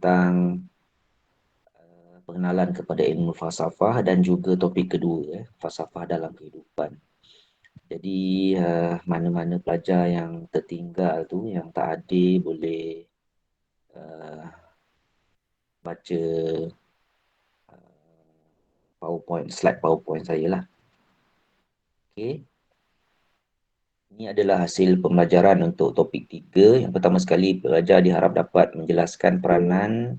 tentang pengenalan kepada ilmu falsafah dan juga topik kedua, falsafah dalam kehidupan. Jadi mana-mana pelajar yang tertinggal tu, yang tak hadir boleh uh, baca slide PowerPoint saya lah. Okay. Ini adalah hasil pembelajaran untuk topik 3. Yang pertama sekali, pelajar diharap dapat menjelaskan peranan,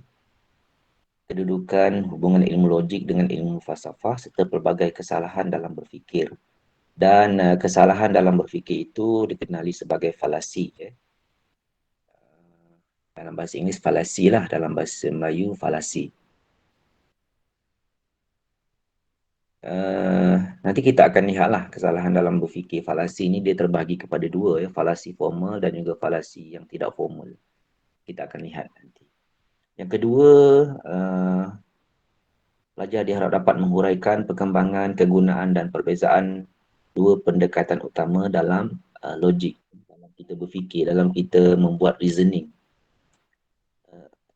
kedudukan, hubungan ilmu logik dengan ilmu falsafah serta pelbagai kesalahan dalam berfikir. Dan kesalahan dalam berfikir itu dikenali sebagai falasi. Dalam bahasa Inggeris falasi lah, dalam bahasa Melayu falasi. Nanti kita akan lihatlah kesalahan dalam berfikir. Falasi ini dia terbahagi kepada dua, falasi formal dan juga falasi yang tidak formal. Kita akan lihat nanti. Yang kedua, pelajar diharap dapat menghuraikan perkembangan, kegunaan dan perbezaan dua pendekatan utama dalam logik. Dalam kita berfikir, dalam kita membuat reasoning.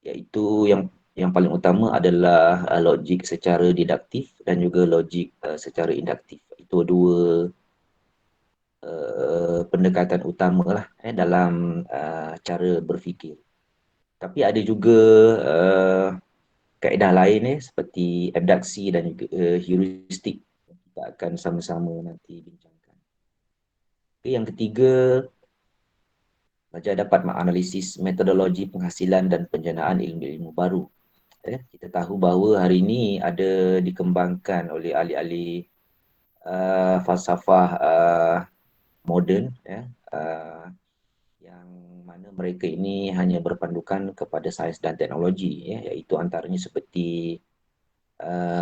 Iaitu yang paling utama adalah logik secara didaktif dan juga logik secara induktif. Itu dua pendekatan utama lah dalam cara berfikir. Tapi ada juga kaedah lain seperti abduksi dan juga heuristik. Kita akan sama-sama nanti bincangkan. Okay, yang ketiga, pelajar dapat menganalisis metodologi penghasilan dan penjanaan ilmu-ilmu baru. Kita tahu bahawa hari ini ada dikembangkan oleh ahli-ahli falsafah moden, yang mana mereka ini hanya berpandukan kepada sains dan teknologi, iaitu antaranya seperti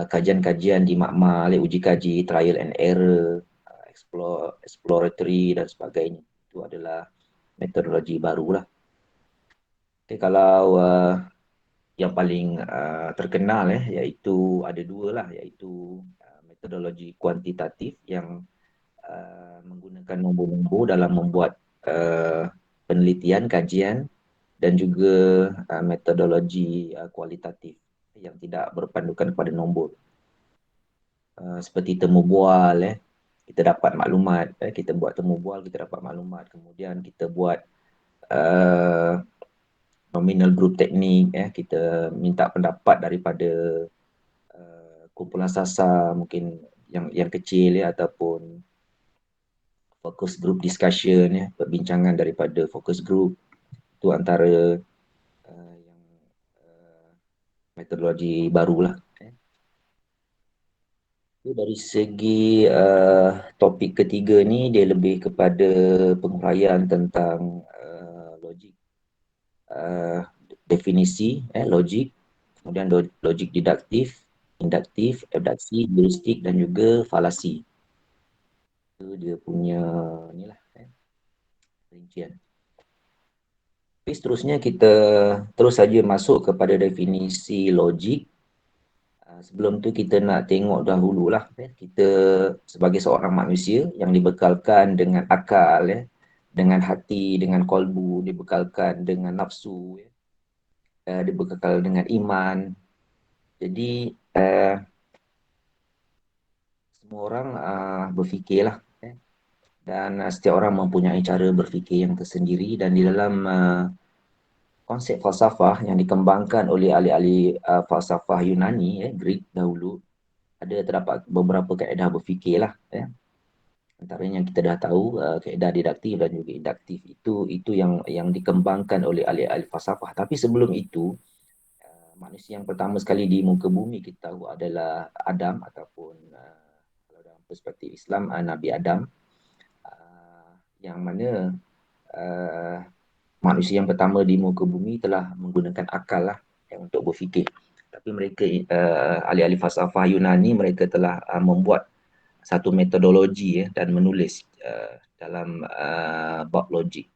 kajian-kajian di makmal, uji kaji, trial and error, exploratory dan sebagainya. Itu adalah metodologi barulah. Okay, kalau yang paling terkenal iaitu ada dua lah, iaitu metodologi kuantitatif yang menggunakan nombor-nombor dalam membuat penelitian, kajian, dan juga metodologi kualitatif yang tidak berpandukan kepada nombor. Seperti temu bual, kita dapat maklumat, kita buat temu bual, kita dapat maklumat. Kemudian kita buat nominal group teknik, kita minta pendapat daripada kumpulan sasar mungkin yang kecil ataupun focus group discussion, perbincangan daripada focus group. Itu antara yang metodologi barulah. Dari segi topik ketiga ni, dia lebih kepada penguraian tentang logik, definisi logik, kemudian logik didaktif, induktif, abduksi, heuristik dan juga falasi. Itu dia punya inilah rincian. Tapi seterusnya kita terus saja masuk kepada definisi logik. Sebelum tu kita nak tengok dahululah kita sebagai seorang manusia yang dibekalkan dengan akal, dengan hati, dengan kolbu, dibekalkan dengan nafsu, dibekalkan dengan iman. Jadi semua orang berfikirlah, dan setiap orang mempunyai cara berfikir yang tersendiri, dan di dalam konsep falsafah yang dikembangkan oleh ahli-ahli falsafah Yunani, Greek dahulu, ada terdapat beberapa kaedah berfikir lah. Antaranya yang kita dah tahu, kaedah didaktif dan juga induktif. Itu yang dikembangkan oleh ahli-ahli falsafah. Tapi sebelum itu, manusia yang pertama sekali di muka bumi kita tahu adalah Adam, ataupun kalau dalam perspektif Islam, Nabi Adam, yang mana manusia yang pertama di muka bumi telah menggunakan akal lah untuk berfikir. Tapi mereka, ahli-ahli falsafah Yunani, mereka telah membuat satu metodologi dan menulis dalam bab logik.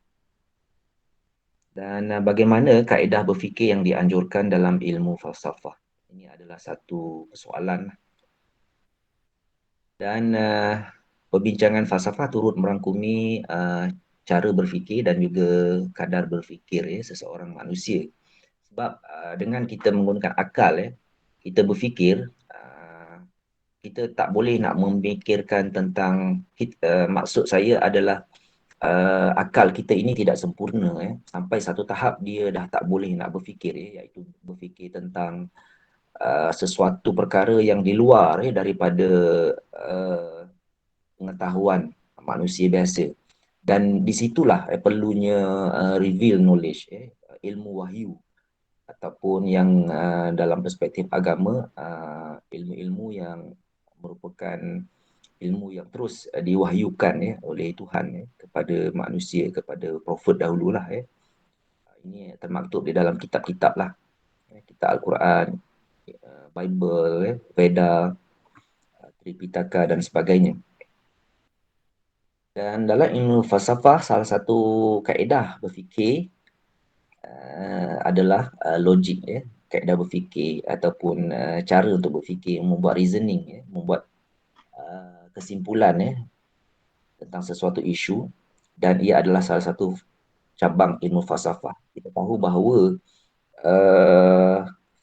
Dan bagaimana kaedah berfikir yang dianjurkan dalam ilmu falsafah? Ini adalah satu persoalan. Dan perbincangan falsafah turut merangkumi cara berfikir dan juga kadar berfikir seseorang manusia. Sebab dengan kita menggunakan akal, kita berfikir, kita tak boleh nak memikirkan tentang maksud saya adalah akal kita ini tidak sempurna, sampai satu tahap dia dah tak boleh nak berfikir, iaitu berfikir tentang sesuatu perkara yang di luar daripada uh, pengetahuan manusia biasa. Dan di situlah perlunya reveal knowledge, ilmu wahyu, ataupun yang dalam perspektif agama, ilmu-ilmu yang merupakan ilmu yang terus diwahyukan oleh Tuhan kepada manusia, kepada prophet dahululah. Ini termaktub di dalam kitab-kitab lah, kitab Al-Quran, Bible, Veda, Tripitaka dan sebagainya. Dan dalam ilmu falsafah, salah satu kaedah berfikir adalah logik, kaedah berfikir ataupun cara untuk berfikir, membuat reasoning, membuat kesimpulan tentang sesuatu isu, dan ia adalah salah satu cabang ilmu falsafah. Kita tahu bahawa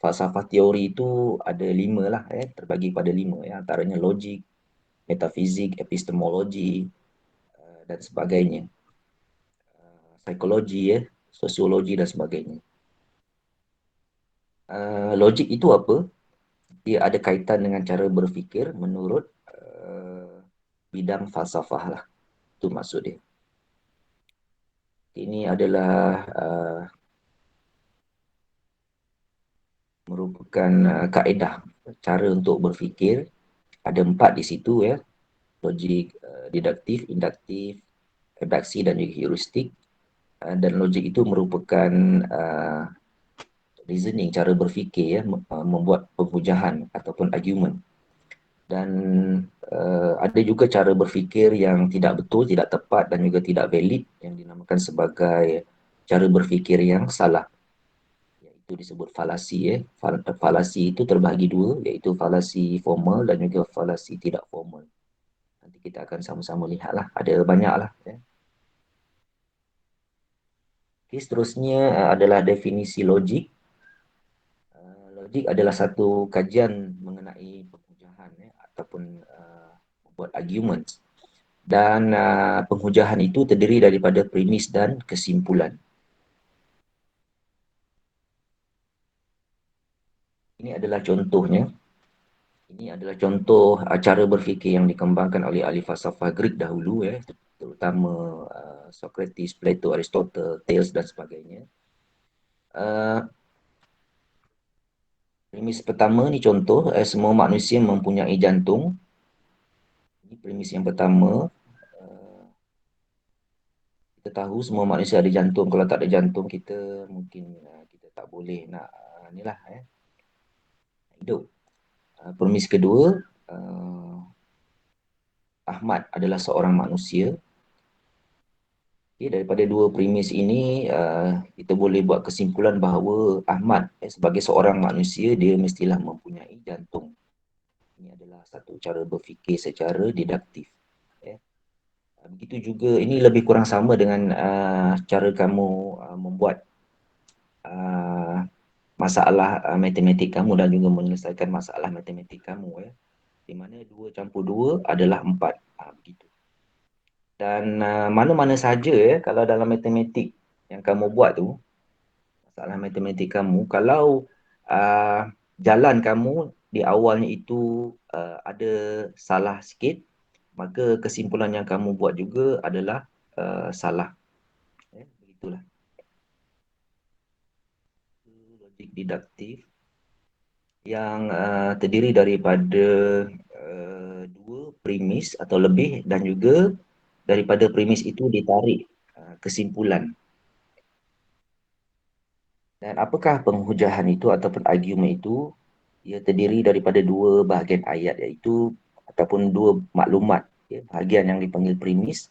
falsafah teori itu ada 5 lah, terbagi pada 5, antaranya logik, metafizik, epistemologi dan sebagainya. Psikologi, sosiologi dan sebagainya. Logik itu apa? Dia ada kaitan dengan cara berfikir menurut bidang falsafah lah. Itu maksud dia. Ini adalah merupakan kaedah cara untuk berfikir. Ada 4 di situ, logik, deduktif, induktif, redaksi dan juga heuristik. Dan logik itu merupakan reasoning, cara berfikir, membuat pemhujahan ataupun argument. Dan ada juga cara berfikir yang tidak betul, tidak tepat dan juga tidak valid, yang dinamakan sebagai cara berfikir yang salah, iaitu disebut falasi. Falasi itu terbahagi 2, iaitu falasi formal dan juga falasi tidak formal. Nanti kita akan sama-sama lihatlah, ada banyaklah. Okay, seterusnya adalah definisi logik. Logik adalah satu kajian mengenai penghujahan ataupun membuat argument. Dan penghujahan itu terdiri daripada premis dan kesimpulan. Ini adalah contohnya. Ini adalah contoh cara berfikir yang dikembangkan oleh ahli falsafah Greek dahulu, terutama Socrates, Plato, Aristotle, Thales dan sebagainya. Premis pertama ni contoh, semua manusia mempunyai jantung. Ini premis yang pertama. Kita tahu semua manusia ada jantung. Kalau tak ada jantung, kita mungkin kita tak boleh nak hidup. Premis kedua, Ahmad adalah seorang manusia. Okay, daripada dua premis ini, kita boleh buat kesimpulan bahawa Ahmad sebagai seorang manusia, dia mestilah mempunyai jantung. Ini adalah satu cara berfikir secara deduktif. Begitu juga, ini lebih kurang sama dengan cara kamu membuat masalah matematik kamu dan juga menyelesaikan masalah matematik kamu, di mana 2 campur 2 adalah 4. Begitu. Dan mana-mana saja kalau dalam matematik yang kamu buat tu, masalah matematik kamu, kalau jalan kamu di awalnya itu ada salah sikit, maka kesimpulan yang kamu buat juga adalah salah. Begitulah. Logik deduktif yang terdiri daripada 2 premis atau lebih, dan juga daripada premis itu ditarik kesimpulan. Dan apakah penghujahan itu ataupun argument itu? Ia terdiri daripada 2 bahagian ayat, iaitu ataupun 2 maklumat, bahagian yang dipanggil premis,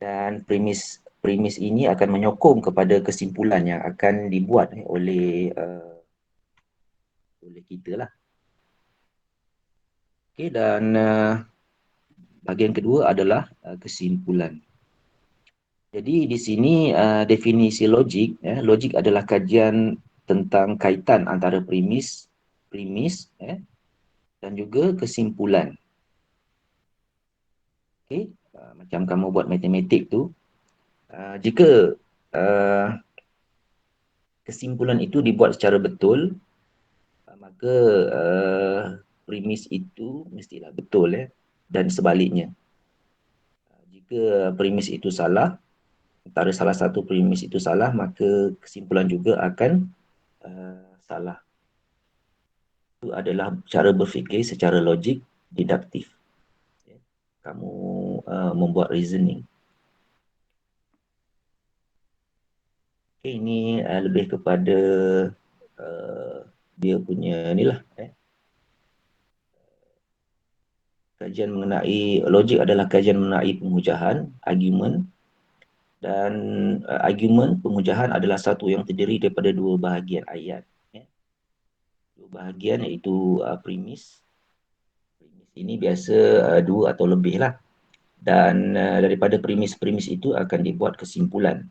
dan premis ini akan menyokong kepada kesimpulan yang akan dibuat oleh kita lah. Okay, dan bahagian kedua adalah kesimpulan. Jadi di sini definisi logik, logik adalah kajian tentang kaitan antara premis dan juga kesimpulan. Okay? Macam kamu buat matematik tu, jika kesimpulan itu dibuat secara betul, maka premis itu mestilah betul dan sebaliknya. Jika premis itu salah, antara salah satu premis itu salah, maka kesimpulan juga akan salah. Itu adalah cara berfikir secara logik deduktif. Kamu membuat reasoning. Okay, ini lebih kepada dia punya inilah kajian mengenai logik adalah kajian mengenai pemujahan, argument, dan argument pemujahan adalah satu yang terdiri daripada dua bahagian ayat. Dua bahagian iaitu premis. Premis ini biasa dua atau lebih lah. Dan daripada premis-premis itu akan dibuat kesimpulan.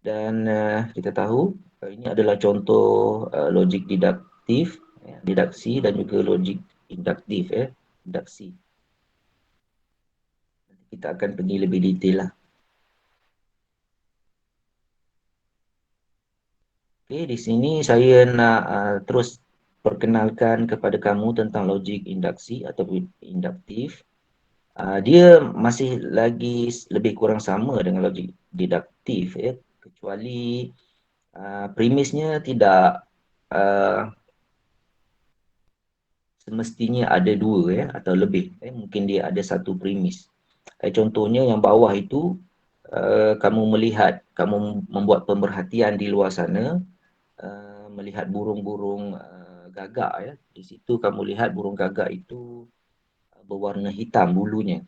Dan kita tahu ini adalah contoh logik deduktif, deduksi dan juga logik induktif, induksi. Kita akan pergi lebih detail lah. Okay, di sini saya nak terus perkenalkan kepada kamu tentang logik induksi atau induktif. Dia masih lagi lebih kurang sama dengan logik deduktif, kecuali premisnya tidak semestinya ada dua atau lebih. Mungkin dia ada satu premis. Contohnya yang bawah itu, kamu melihat, kamu membuat pemerhatian di luar sana, melihat burung-burung gagak. Di situ kamu lihat burung gagak itu berwarna hitam bulunya.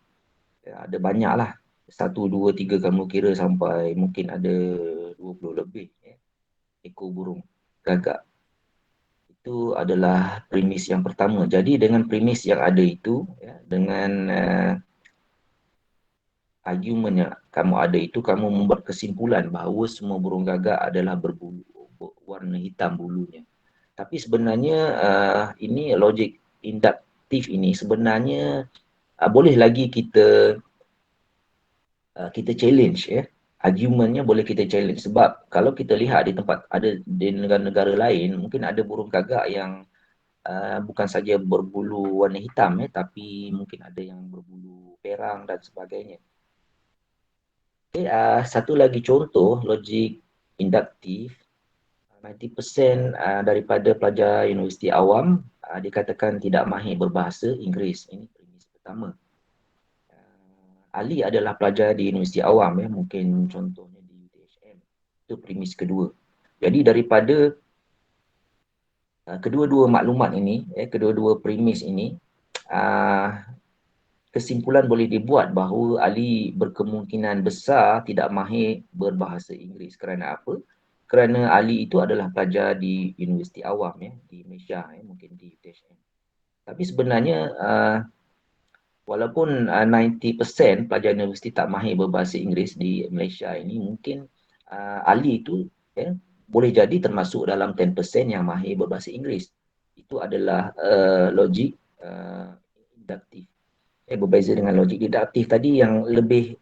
Ada banyak lah. 1, 2, 3 kamu kira sampai mungkin ada 20 lebih ekor burung gagak. Itu adalah premis yang pertama. Jadi dengan premis yang ada itu, dengan argument yang kamu ada itu, kamu membuat kesimpulan bahawa semua burung gagak adalah berwarna hitam bulunya. Tapi sebenarnya ini logik induktif ini sebenarnya boleh lagi kita challenge argumentnya boleh kita challenge, sebab kalau kita lihat di tempat ada di negara-negara lain, mungkin ada burung gagak yang bukan saja berbulu warna hitam tapi mungkin ada yang berbulu perang dan sebagainya. Okay, satu lagi contoh logik induktif, 90% daripada pelajar universiti awam dikatakan tidak mahir berbahasa Inggeris. Ini premis pertama. Ali adalah pelajar di universiti awam, mungkin contohnya di UTHM. Itu premis kedua. Jadi daripada kedua-dua maklumat ini, kedua-dua premis ini, kesimpulan boleh dibuat bahawa Ali berkemungkinan besar tidak mahir berbahasa Inggeris. Kerana apa? Kerana Ali itu adalah pelajar di universiti awam di Malaysia, mungkin di UTHM. Tapi sebenarnya walaupun 90% pelajar universiti tak mahir berbahasa Inggeris di Malaysia ini, mungkin Ali itu boleh jadi termasuk dalam 10% yang mahir berbahasa Inggeris. Itu adalah logik induktif. Berbeza dengan logik deduktif tadi yang lebih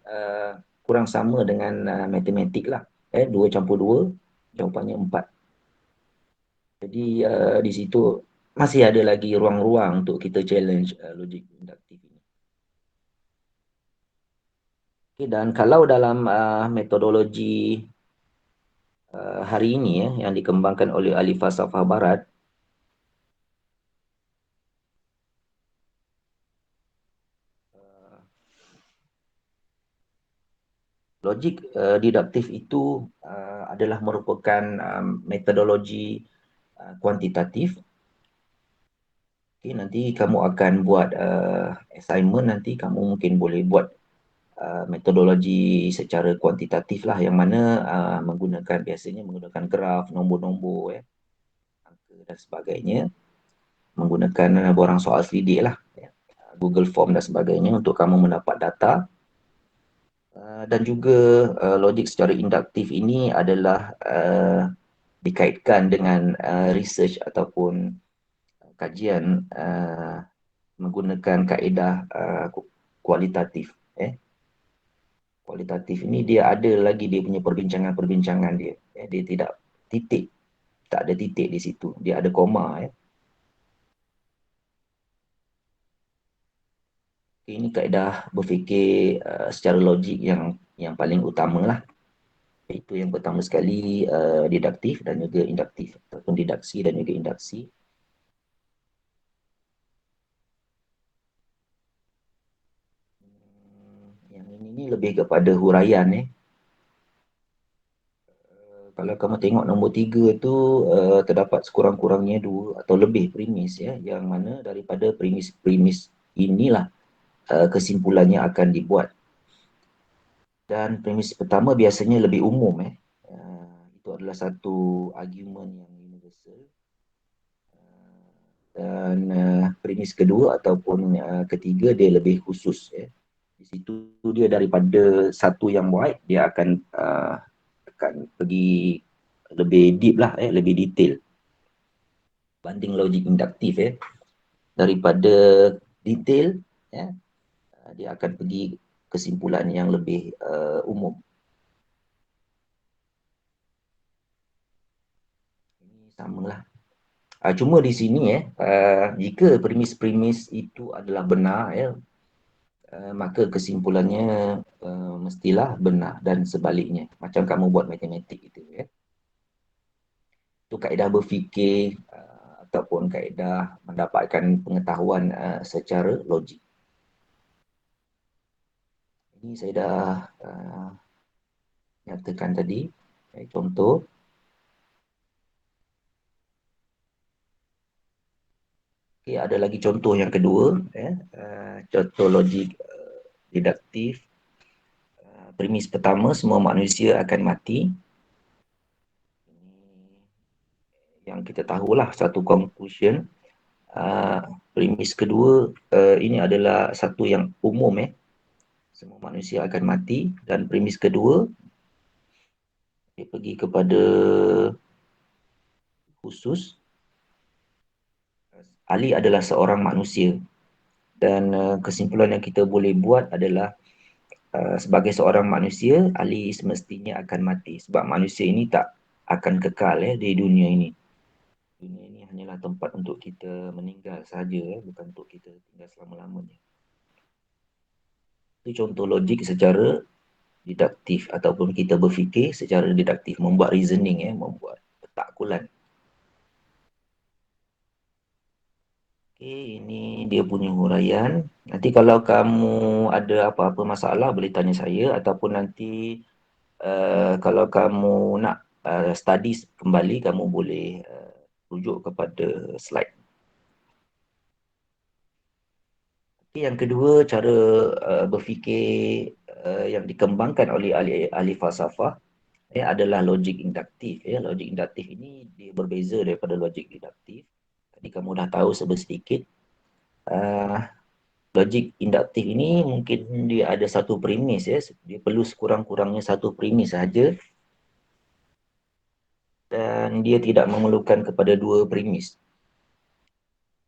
kurang sama dengan matematik lah. 2 campur 2, jawapannya 4. Jadi di situ masih ada lagi ruang-ruang untuk kita challenge logik induktif ini. Okay, dan kalau dalam metodologi hari ini yang dikembangkan oleh ahli falsafah barat, logik deduktif itu adalah merupakan metodologi kuantitatif. Okay, nanti kamu akan buat assignment, nanti kamu mungkin boleh buat metodologi secara kuantitatif lah, yang mana biasanya menggunakan graf, nombor-nombor, angka dan sebagainya, menggunakan borang soal selidik lah, Google Form dan sebagainya untuk kamu mendapat data. Dan juga logik secara induktif ini adalah dikaitkan dengan research ataupun kajian menggunakan kaedah kualitatif. Kualitatif ini dia ada lagi dia punya perbincangan-perbincangan dia. Dia tidak titik, tak ada titik di situ. Dia ada koma. Ini kaedah berfikir secara logik yang paling utama lah. Itu yang pertama sekali didaktif dan juga induktif ataupun didaksi dan juga induksi. Yang ini lebih kepada huraian. Kalau kamu tengok nombor 3 tu terdapat sekurang-kurangnya dua atau lebih premis yang mana daripada premis-premis inilah kesimpulannya akan dibuat. Dan premis pertama biasanya lebih umum. Itu adalah satu argument yang universal. Dan premis kedua ataupun ketiga dia lebih khusus. Di situ dia daripada satu yang wide dia akan pergi lebih deep lah, lebih detail banding logik induktif. Daripada detail, dia akan pergi kesimpulan yang lebih umum. Ini samalah. Cuma di sini jika premis-premis itu adalah benar, maka kesimpulannya mestilah benar dan sebaliknya. Macam kamu buat matematik itu. Itu kaedah berfikir ataupun kaedah mendapatkan pengetahuan secara logik. Ini saya dah nyatakan tadi. Contoh. Okay, ada lagi contoh yang kedua. Contoh logik deduktif. Premis pertama, semua manusia akan mati. Yang kita tahulah satu conclusion. Premis kedua, ini adalah satu yang umum. Semua manusia akan mati. Dan premis kedua, dia pergi kepada khusus. Ali adalah seorang manusia. Dan kesimpulan yang kita boleh buat adalah sebagai seorang manusia, Ali semestinya akan mati. Sebab manusia ini tak akan kekal di dunia ini. Dunia ini hanyalah tempat untuk kita meninggal sahaja, bukan untuk kita tinggal selama-lamanya. Itu contoh logik secara deduktif ataupun kita berfikir secara deduktif, membuat reasoning, membuat petakkulan. Okay, ini dia punya huraian. Nanti kalau kamu ada apa-apa masalah boleh tanya saya ataupun nanti kalau kamu nak study kembali kamu boleh rujuk kepada slide. Okay, yang kedua cara berfikir yang dikembangkan oleh ahli falsafah adalah logik induktif. Logik induktif ini dia berbeza daripada logik deduktif. Tadi kamu dah tahu sedikit. Logik induktif ini mungkin dia ada satu premis. Dia perlu sekurang-kurangnya satu premis sahaja. Dan dia tidak memerlukan kepada dua premis.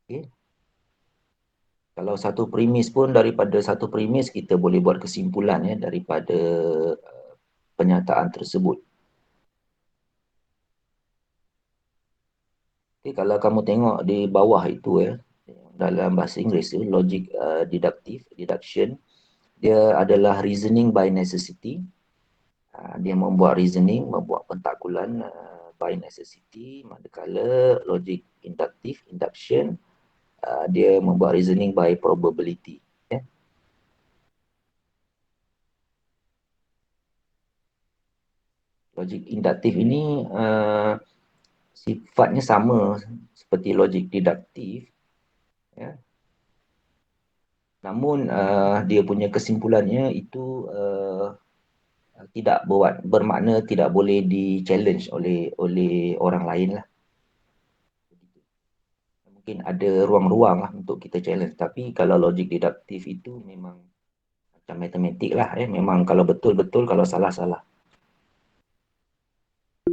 Okay. Kalau satu premis pun daripada satu premis kita boleh buat kesimpulan daripada pernyataan tersebut. Okay, kalau kamu tengok di bawah itu dalam bahasa Inggeris tu logic deduktif, deduction, dia adalah reasoning by necessity. Dia membuat reasoning, membuat pentakkulan by necessity, manakala logic induktif, induction, dia membuat reasoning by probability. Logik induktif ini sifatnya sama seperti logik deduktif. Namun dia punya kesimpulannya itu tidak bermakna tidak boleh di-challenge oleh orang lain lah. Mungkin ada ruang-ruang lah untuk kita challenge. Tapi kalau logik deduktif itu memang macam matematik lah, memang kalau betul-betul, kalau salah-salah.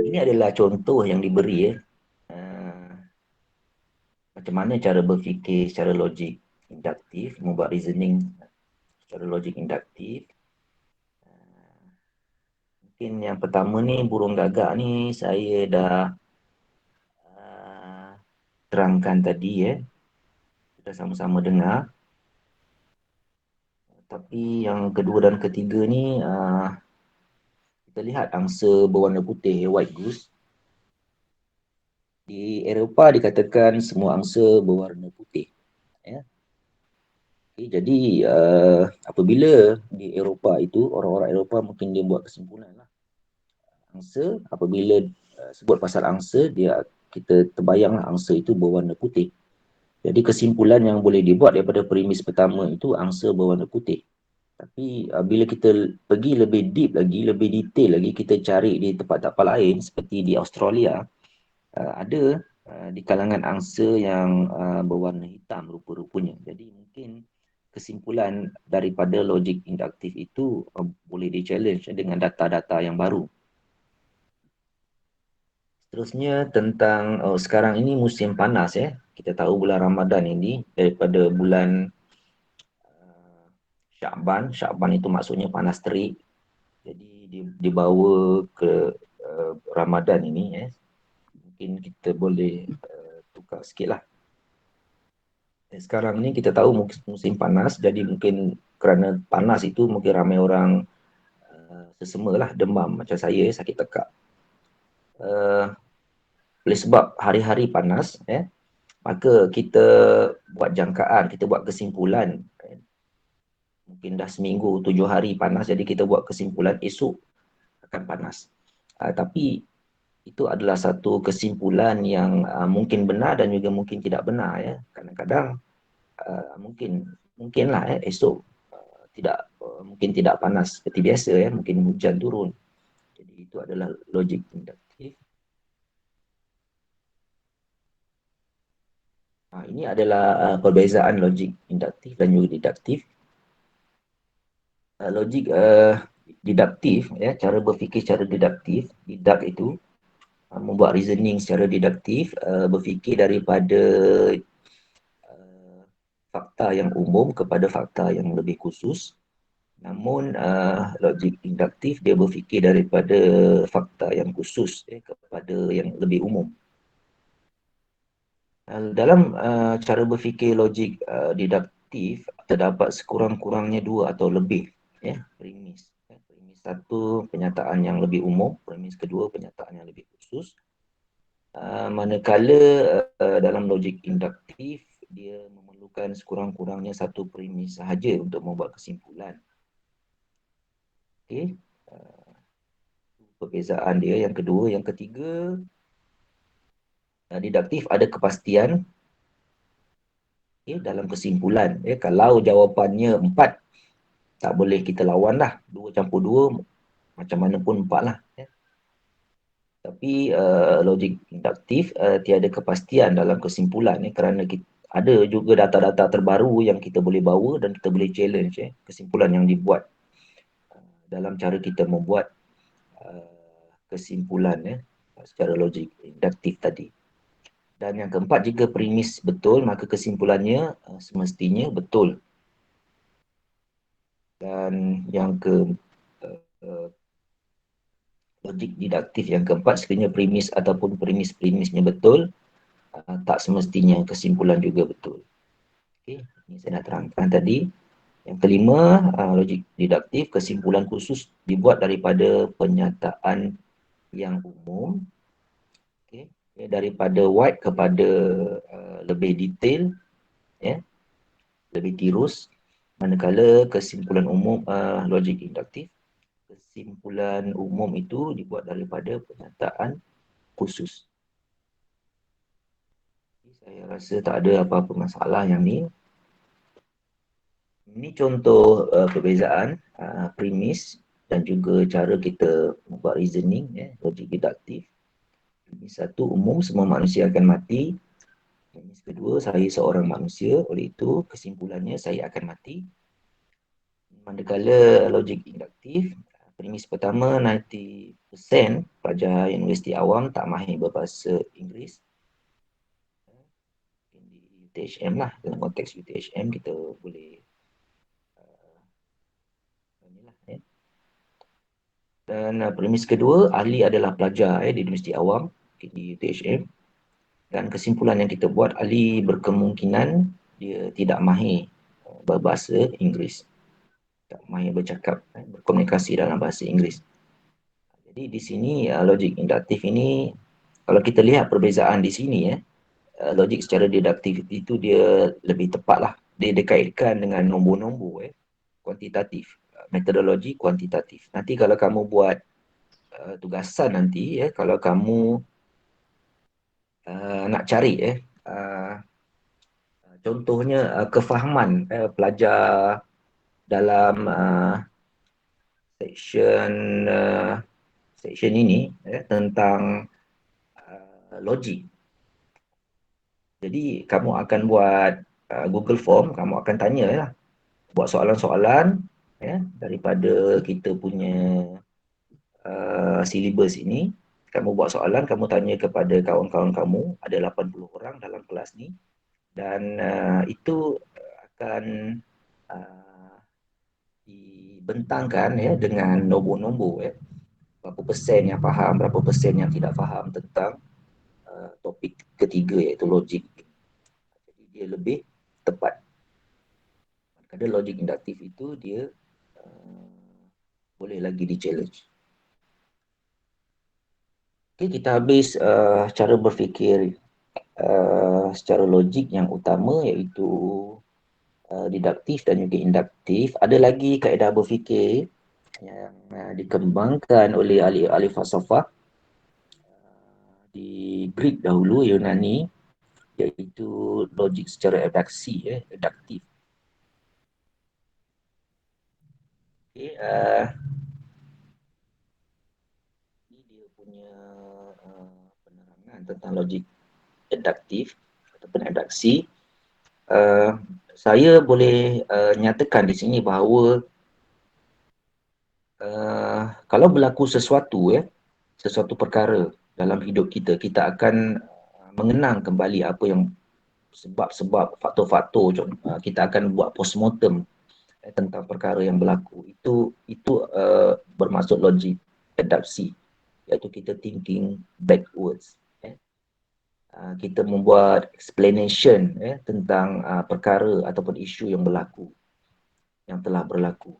Ini adalah contoh yang diberi macam mana cara berfikir secara logik induktif, membuat reasoning secara logik induktif. Mungkin yang pertama ni, burung gagak ni saya dah terangkan tadi, kita sama-sama dengar. Tapi yang kedua dan ketiga ni, kita lihat angsa berwarna putih, white goose. Di Eropah dikatakan semua angsa berwarna putih. Ya. Okay, jadi apabila di Eropah itu, orang-orang Eropah mungkin dia buat kesimpulan lah. Angsa, apabila sebut pasal angsa, kita terbayanglah angsa itu berwarna putih. Jadi kesimpulan yang boleh dibuat daripada premis pertama itu, angsa berwarna putih. Tapi bila kita pergi lebih deep lagi, lebih detail lagi, kita cari di tempat-tempat lain seperti di Australia, ada di kalangan angsa yang berwarna hitam rupa-rupanya. Jadi mungkin kesimpulan daripada logik induktif itu boleh di-challenge dengan data-data yang baru. Seterusnya tentang sekarang ini musim panas, kita tahu bulan Ramadan ini daripada bulan Syakban itu maksudnya panas terik. Jadi dibawa ke Ramadan ini, mungkin kita boleh tukar sikit lah. Sekarang ni kita tahu musim panas, jadi mungkin kerana panas itu mungkin ramai orang sesama lah demam macam saya, sakit tekak. Oleh sebab hari-hari panas, maka kita buat jangkaan, kita buat kesimpulan. Mungkin dah seminggu, 7 hari panas, jadi kita buat kesimpulan esok akan panas. Tapi itu adalah satu kesimpulan yang mungkin benar dan juga mungkin tidak benar. Kadang-kadang mungkinlah esok mungkin tidak panas seperti biasa, mungkin hujan turun. Jadi itu adalah logik induktif. Ini adalah perbezaan logik induktif dan juga deduktif. Logik deduktif, cara berfikir secara deduktif, deduct itu membuat reasoning secara deduktif, berfikir daripada fakta yang umum kepada fakta yang lebih khusus. Namun logik induktif dia berfikir daripada fakta yang khusus kepada yang lebih umum. Dalam cara berfikir logik deduktif, terdapat sekurang-kurangnya dua atau lebih premis. Premis satu, penyataan yang lebih umum. Premis kedua, penyataan yang lebih khusus. Manakala dalam logik induktif, dia memerlukan sekurang-kurangnya satu premis sahaja untuk membuat kesimpulan. Okey. Perbezaan dia yang kedua. Yang ketiga, deduktif ada kepastian dalam kesimpulan. Kalau jawapannya 4, tak boleh kita lawan lah. 2 campur 2, macam mana pun 4 lah. Tapi logik induktif tiada kepastian dalam kesimpulan kerana ada juga data-data terbaru yang kita boleh bawa dan kita boleh challenge kesimpulan yang dibuat dalam cara kita membuat kesimpulan secara logik induktif tadi. Dan yang keempat, jika premis betul, maka kesimpulannya semestinya betul. Dan yang logik deduktif yang keempat, sekiranya premis ataupun premisnya betul, tak semestinya kesimpulan juga betul. Okey, ini saya nak terangkan tadi. Yang kelima, logik deduktif, kesimpulan khusus dibuat daripada pernyataan yang umum. Okay. Daripada wide kepada lebih detail, lebih tirus. Manakala kesimpulan umum, logik induktif, kesimpulan umum itu dibuat daripada pernyataan khusus. Saya rasa tak ada apa-apa masalah yang ni. Ini contoh perbezaan premis dan juga cara kita membuat reasoning, logik deduktif. Premis satu, umum semua manusia akan mati. Premis kedua, saya seorang manusia, oleh itu kesimpulannya saya akan mati. Manakala logik induktif, premis pertama 90% pelajar universiti awam tak mahir berbahasa Inggeris. Di UTHM lah, dalam konteks UTHM kita boleh inilah, ya. Dan premis kedua, ahli adalah pelajar di universiti awam di UTHM. Dan kesimpulan yang kita buat, ahli berkemungkinan dia tidak mahir berbahasa Inggeris, tak mahir bercakap, berkomunikasi dalam bahasa Inggeris. Jadi di sini logik induktif ini, kalau kita lihat perbezaan di sini logik secara deduktif itu dia lebih tepat lah. Dia dikaitkan dengan nombor-nombor kuantitatif, metodologi kuantitatif. Nanti kalau kamu buat tugasan nanti kalau kamu nak cari contohnya kefahaman pelajar dalam section section ini tentang logik. Jadi kamu akan buat Google Form, kamu akan tanya lah, buat soalan-soalan daripada kita punya silibus ini. Kamu buat soalan, kamu tanya kepada kawan-kawan kamu, ada 80 orang dalam kelas ni, dan itu akan dibentangkan dengan nombor-nombor berapa persen yang faham, berapa persen yang tidak faham tentang topik ketiga iaitu logik. Jadi dia lebih tepat. Kadang logik induktif itu dia boleh lagi di-challenge. Okay, kita habis cara berfikir secara logik yang utama iaitu deduktif dan juga induktif. Ada lagi kaedah berfikir yang dikembangkan oleh ahli-ahli falsafah di Greek dahulu, Yunani, iaitu logik secara eduksi, deduktif. Okay, ini dia punya penerangan tentang logik deduktif ataupun eduksi. Saya boleh nyatakan di sini bahawa kalau berlaku sesuatu sesuatu perkara dalam hidup kita, kita akan mengenang kembali apa yang sebab-sebab, faktor-faktor. Kita akan buat postmortem tentang perkara yang berlaku. Itu bermaksud logik deduksi, iaitu kita thinking backwards. Kita membuat explanation tentang perkara ataupun isu yang berlaku, yang telah berlaku.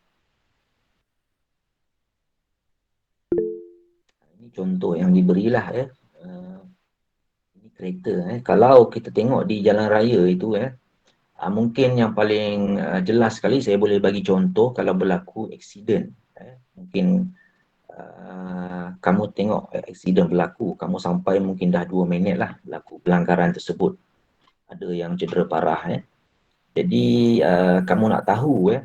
Ini contoh yang diberilah ini kereta. Kalau kita tengok di jalan raya itu mungkin yang paling jelas sekali saya boleh bagi contoh kalau berlaku aksiden. Mungkin kamu tengok aksiden berlaku, kamu sampai mungkin dah 2 minit lah berlaku pelanggaran tersebut. Ada yang cedera parah. Jadi kamu nak tahu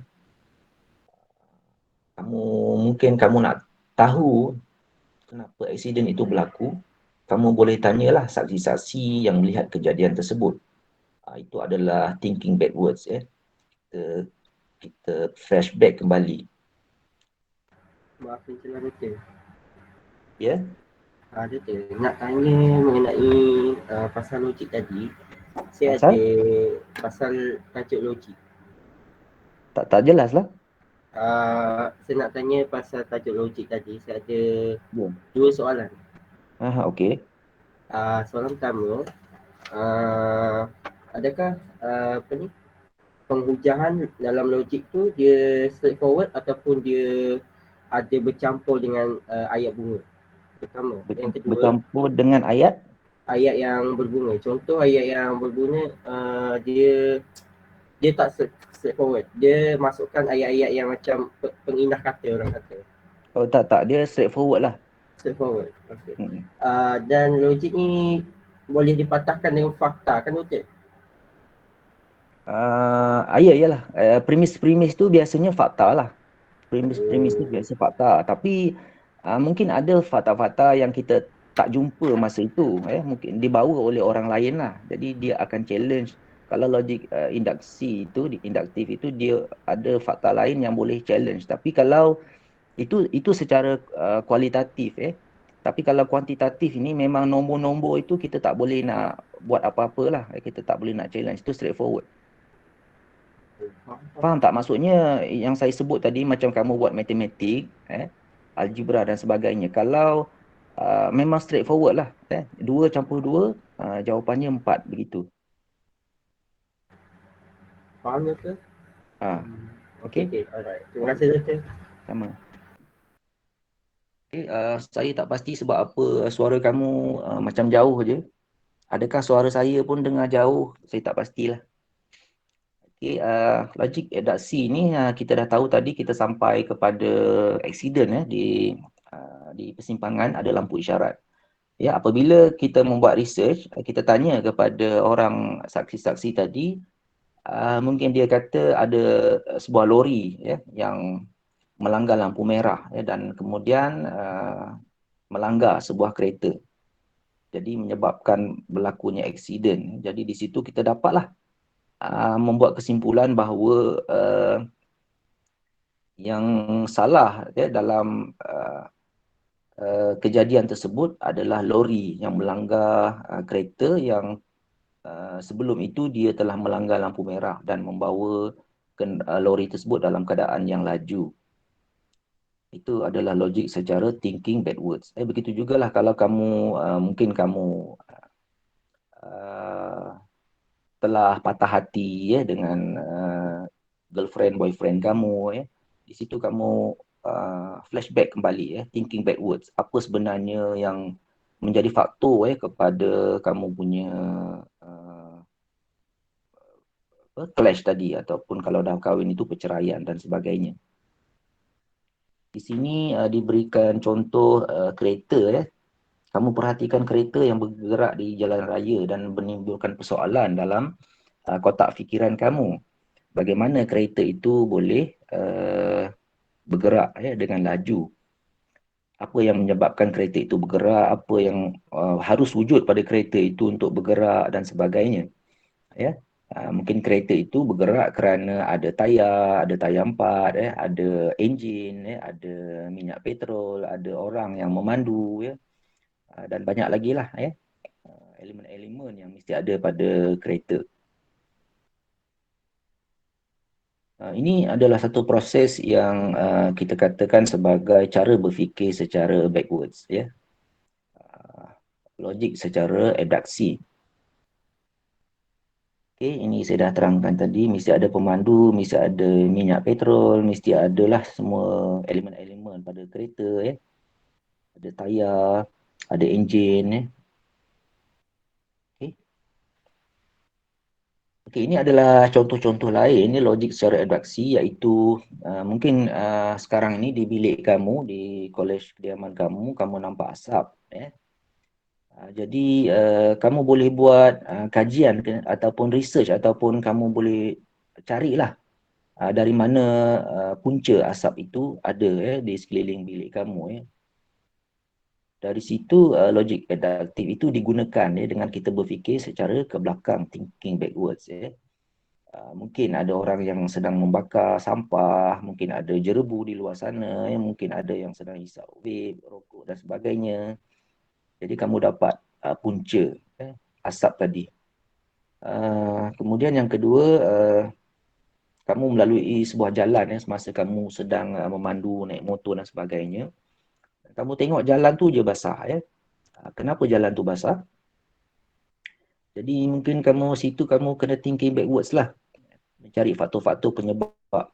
kamu nak tahu kenapa aksiden itu berlaku, kamu boleh tanyalah saksi-saksi yang melihat kejadian tersebut. Itu adalah thinking backwards. Kita flashback kembali. Maaf pencela doktor. Ya? Doktor, nak tanya mengenai pasal logik tadi. Saya Pasal? ada pasal tajuk logik. Tak jelas lah. Saya nak tanya pasal tajuk logik tadi. Saya ada Ya. 2 soalan. Okey. Soalan pertama, adakah penghujahan dalam logik tu dia straightforward ataupun dia ada bercampur dengan ayat bunga? Pertama. Yang kedua, Bercampur dengan ayat? Ayat yang berbunga. Contoh ayat yang berbunga, dia tak straightforward. Dia masukkan ayat-ayat yang macam pengindah kata, orang kata. Oh tak, dia straightforward lah. Straightforward. Okay. Dan logik ni boleh dipatahkan dengan fakta, kan betul? Yalah. Premis-premis tu biasanya fakta lah. Premis tu biasa fakta. Tapi mungkin ada fakta-fakta yang kita tak jumpa masa itu. Mungkin dibawa oleh orang lain lah. Jadi dia akan challenge Kalau logik induktif itu dia ada fakta lain yang boleh challenge. Tapi kalau itu secara kualitatif Tapi kalau kuantitatif ini memang nombor-nombor itu kita tak boleh nak buat apa-apa lah. Kita tak boleh nak challenge. Itu straightforward. Faham. Faham tak? Maksudnya yang saya sebut tadi macam kamu buat matematik, algebra dan sebagainya. Kalau memang straightforward lah. 2 campur 2, jawapannya 4 begitu. Faham Doktor? Ha, Okey, okay? okey. Alright. Terima kasih Doktor. Sama. Okay, saya tak pasti sebab apa suara kamu macam jauh je. Adakah suara saya pun dengar jauh? Saya tak pastilah. Okay, logik reduksi ni kita dah tahu tadi kita sampai kepada accident di persimpangan ada lampu isyarat. Ya, apabila kita membuat research, kita tanya kepada orang saksi-saksi tadi, mungkin dia kata ada sebuah lori yang melanggar lampu merah dan kemudian melanggar sebuah kereta. Jadi menyebabkan berlakunya accident. Jadi di situ kita dapatlah membuat kesimpulan bahawa yang salah dalam kejadian tersebut adalah lori yang melanggar kereta yang sebelum itu dia telah melanggar lampu merah dan membawa lori tersebut dalam keadaan yang laju. Itu adalah logik secara thinking backwards. Begitu jugalah kalau kamu mungkin kamu uh, telah patah hati dengan girlfriend boyfriend kamu di situ kamu flashback kembali thinking backwards, apa sebenarnya yang menjadi faktor kepada kamu punya uh, clash tadi, ataupun kalau dah kahwin itu perceraian dan sebagainya. Di sini diberikan contoh kereta kamu perhatikan kereta yang bergerak di jalan raya dan menimbulkan persoalan dalam kotak fikiran kamu. Bagaimana kereta itu boleh bergerak dengan laju? Apa yang menyebabkan kereta itu bergerak? Apa yang harus wujud pada kereta itu untuk bergerak dan sebagainya? Mungkin kereta itu bergerak kerana ada tayar 4, ada enjin, ada minyak petrol, ada orang yang memandu, dan banyak lagi lah elemen-elemen yang mesti ada pada kereta. Ini adalah satu proses yang kita katakan sebagai cara berfikir secara backwards, logik secara eduksi. Okay, ini saya dah terangkan tadi, mesti ada pemandu, mesti ada minyak petrol, mesti adalah semua elemen-elemen pada kereta, ada tayar, ada enjin. Okay. Okay, ini adalah contoh-contoh lain, ini logik secara eduksi, iaitu mungkin sekarang ini di bilik kamu, di kolej kediaman kamu, kamu nampak asap. Jadi kamu boleh buat kajian ataupun research, ataupun kamu boleh carilah dari mana punca asap itu ada di sekeliling bilik kamu. Dari situ logik adaptif itu digunakan dengan kita berfikir secara ke belakang, thinking backwards. Mungkin ada orang yang sedang membakar sampah, mungkin ada jerebu di luar sana, mungkin ada yang sedang hisap vape, rokok dan sebagainya. Jadi kamu dapat punca asap tadi. Kemudian yang kedua, kamu melalui sebuah jalan semasa kamu sedang memandu, naik motor dan sebagainya. Kamu tengok jalan tu je basah. Kenapa jalan tu basah? Jadi mungkin situ kamu kena thinking backwards lah. Mencari faktor-faktor penyebab.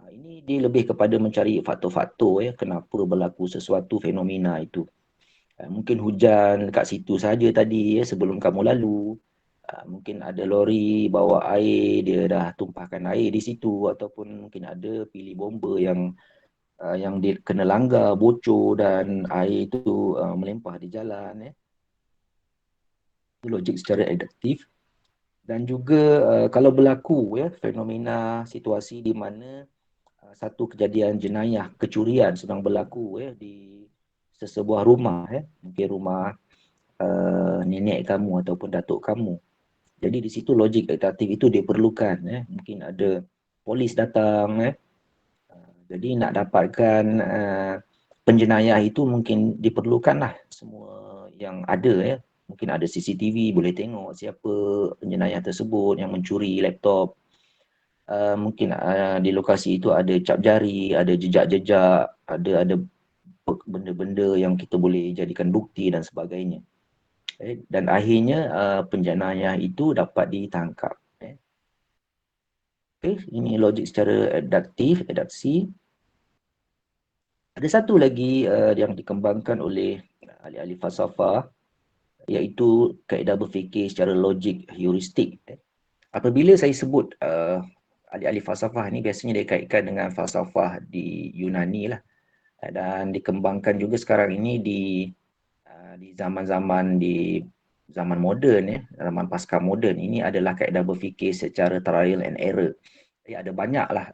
Ini dia lebih kepada mencari faktor-faktor kenapa berlaku sesuatu fenomena itu. Mungkin hujan kat situ saja tadi sebelum kamu lalu. Mungkin ada lori bawa air, dia dah tumpahkan air di situ, ataupun mungkin ada pilih bomba yang dia kena langgar, bocor dan air itu melempah di jalan. Itu logik secara adaptif. Dan juga kalau berlaku fenomena situasi di mana satu kejadian jenayah kecurian sedang berlaku di sesebuah rumah, mungkin rumah nenek kamu ataupun datuk kamu. Jadi di situ logik deduktif itu diperlukan. Mungkin ada polis datang, jadi nak dapatkan penjenayah itu mungkin diperlukanlah semua yang ada, mungkin ada CCTV boleh tengok siapa penjenayah tersebut yang mencuri laptop. Mungkin di lokasi itu ada cap jari, ada jejak-jejak, ada benda-benda yang kita boleh jadikan bukti dan sebagainya. Dan akhirnya penjenayah itu dapat ditangkap. Ini logik secara adapsi. Ada satu lagi yang dikembangkan oleh ahli-ahli falsafah, iaitu kaedah berfikir secara logik heuristik. Apabila saya sebut ahli-ahli falsafah ni, biasanya dia kaitkan dengan falsafah di Yunani lah, dan dikembangkan juga sekarang ini di zaman moden, zaman pasca moden. Ini adalah kaedah berfikir secara trial and error. Ada banyaklah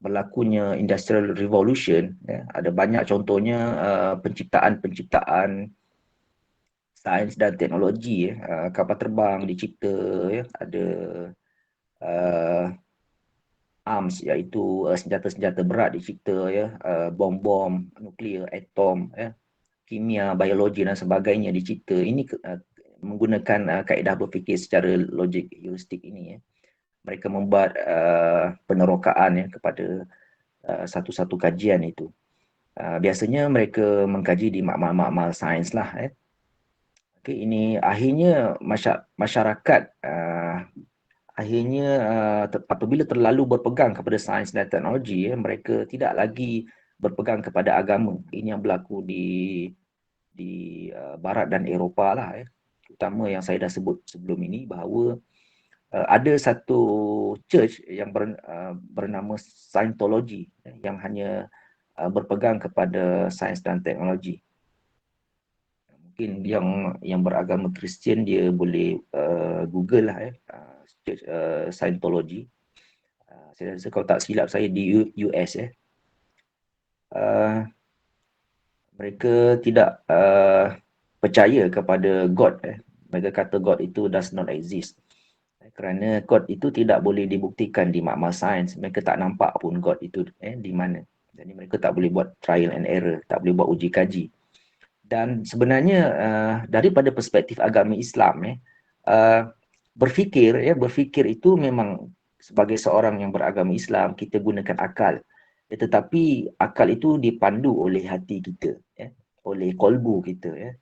berlakunya Industrial Revolution, ada banyak contohnya penciptaan sains dan teknologi, kapal terbang dicipta, ada arms, iaitu senjata-senjata berat dicipta, bom-bom nuklear, atom, kimia, biologi dan sebagainya dicipta. Ini menggunakan kaedah berfikir secara logik heuristik ini. Mereka membuat penerokaan kepada satu-satu kajian itu. Biasanya mereka mengkaji di makmal-makmal sains lah. Ini akhirnya masyarakat akhirnya apabila terlalu berpegang kepada sains dan teknologi, mereka tidak lagi berpegang kepada agama. Ini yang berlaku di Barat dan Eropah lah. Terutama yang saya dah sebut sebelum ini, bahawa ada satu church yang bernama Scientology, yang hanya berpegang kepada sains dan teknologi. Mungkin yang beragama Kristian dia boleh Google lah, church Scientology. Saya rasa kalau tak silap saya di US. Mereka tidak percaya kepada God. Mereka kata God itu does not exist. Kerana God itu tidak boleh dibuktikan di makmal sains. Mereka tak nampak pun God itu di mana. Jadi mereka tak boleh buat trial and error, tak boleh buat uji kaji. Dan sebenarnya daripada perspektif agama Islam, berfikir itu memang sebagai seorang yang beragama Islam, kita gunakan akal. Tetapi akal itu dipandu oleh hati kita, oleh kolbu kita.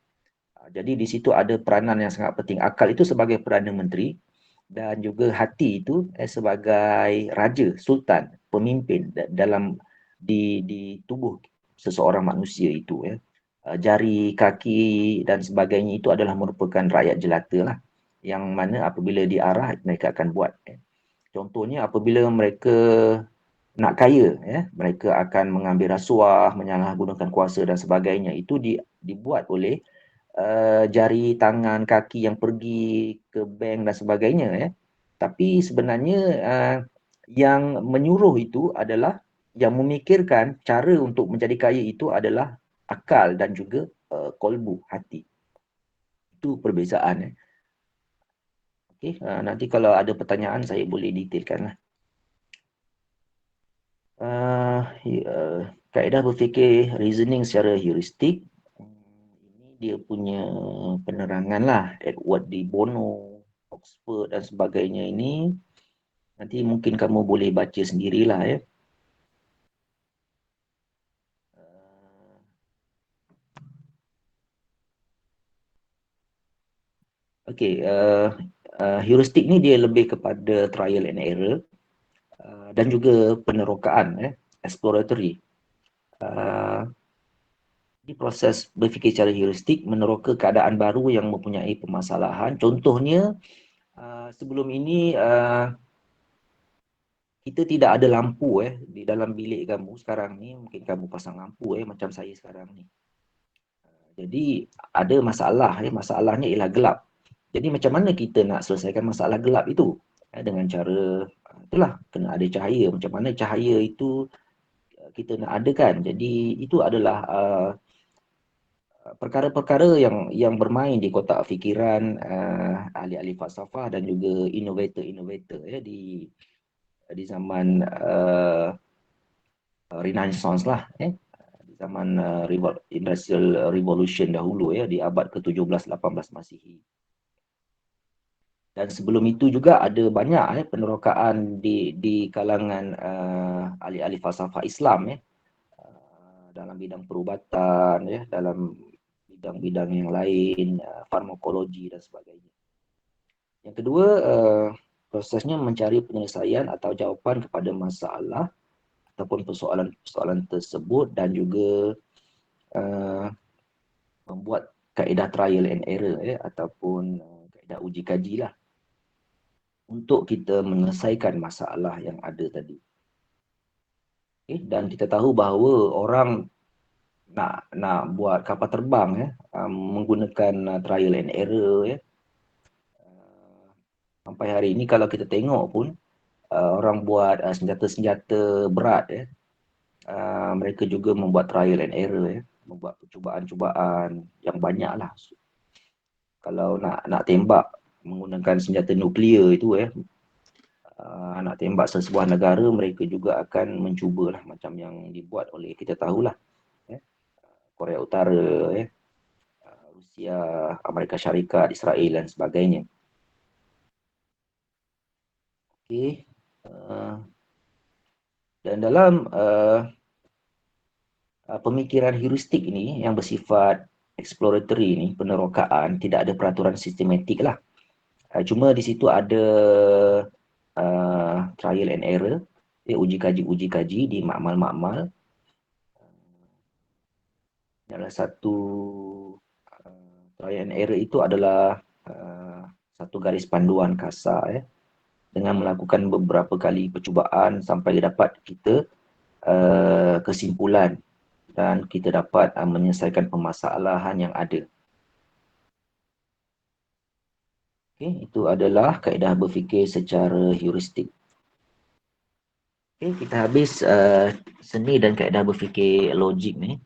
Jadi di situ ada peranan yang sangat penting. Akal itu sebagai Perdana Menteri, dan juga hati itu sebagai raja, sultan, pemimpin dalam di tubuh seseorang manusia itu. Jari, kaki dan sebagainya itu adalah merupakan rakyat jelata lah, yang mana apabila diarah mereka akan buat. Contohnya apabila mereka nak kaya, mereka akan mengambil rasuah, menyalahgunakan kuasa dan sebagainya. Itu dibuat oleh jari, tangan, kaki yang pergi ke bank dan sebagainya. Tapi sebenarnya yang menyuruh itu adalah, yang memikirkan cara untuk menjadi kaya itu adalah akal dan juga kolbu, hati. Itu perbezaan. Okay, nanti kalau ada pertanyaan saya boleh detailkan lah. Kaedah berfikir reasoning secara heuristik, ini dia punya penerangan lah, Edward de Bono, Oxford dan sebagainya. Ini nanti mungkin kamu boleh baca sendirilah. Okey, heuristik ni dia lebih kepada trial and error dan juga penerokaan, exploratory. Di proses berfikir secara heuristik meneroka keadaan baru yang mempunyai permasalahan. Contohnya, sebelum ini kita tidak ada lampu di dalam bilik kamu sekarang ni. Mungkin kamu pasang lampu macam saya sekarang ni. Jadi ada masalah, masalahnya ialah gelap. Jadi macam mana kita nak selesaikan masalah gelap itu? Dengan cara itulah, kena ada cahaya. Macam mana cahaya itu kita nak adakan? Jadi itu adalah perkara-perkara yang bermain di kotak fikiran ahli-ahli falsafah dan juga innovator-innovator ya di zaman Renaissance lah, di zaman Industrial Revolution dahulu ya, di abad ke-17-18 Masihi. Dan sebelum itu juga ada banyak penerokaan di kalangan ahli-ahli falsafah Islam ya, dalam bidang perubatan ya, dalam bidang-bidang yang lain, farmakologi dan sebagainya. Yang kedua, prosesnya mencari penyelesaian atau jawapan kepada masalah ataupun persoalan-persoalan tersebut, dan juga membuat kaedah trial and error ataupun kaedah uji kaji lah untuk kita menyelesaikan masalah yang ada tadi. Dan kita tahu bahawa orang nak buat kapal terbang menggunakan trial and error ya. Sampai hari ini kalau kita tengok pun orang buat senjata-senjata berat ya, mereka juga membuat trial and error ya, membuat percubaan-cubaan yang banyak lah. Kalau nak tembak menggunakan senjata nuklear itu ya, nak tembak sesebuah negara, mereka juga akan mencubalah macam yang dibuat oleh, kita tahulah ya, Korea Utara ya, Rusia, Amerika Syarikat, Israel dan sebagainya. Okey. Dan dalam pemikiran heuristik ini yang bersifat exploratory ini, penerokaan, tidak ada peraturan sistematik lah. Cuma di situ ada trial and error, uji kaji di makmal-makmal. Salah satu trial and error itu adalah satu garis panduan kasar dengan melakukan beberapa kali percubaan sampai dapat kita kesimpulan dan kita dapat menyelesaikan permasalahan yang ada. Okay, itu adalah kaedah berfikir secara heuristik. Okay, kita habis seni dan kaedah berfikir logik ni.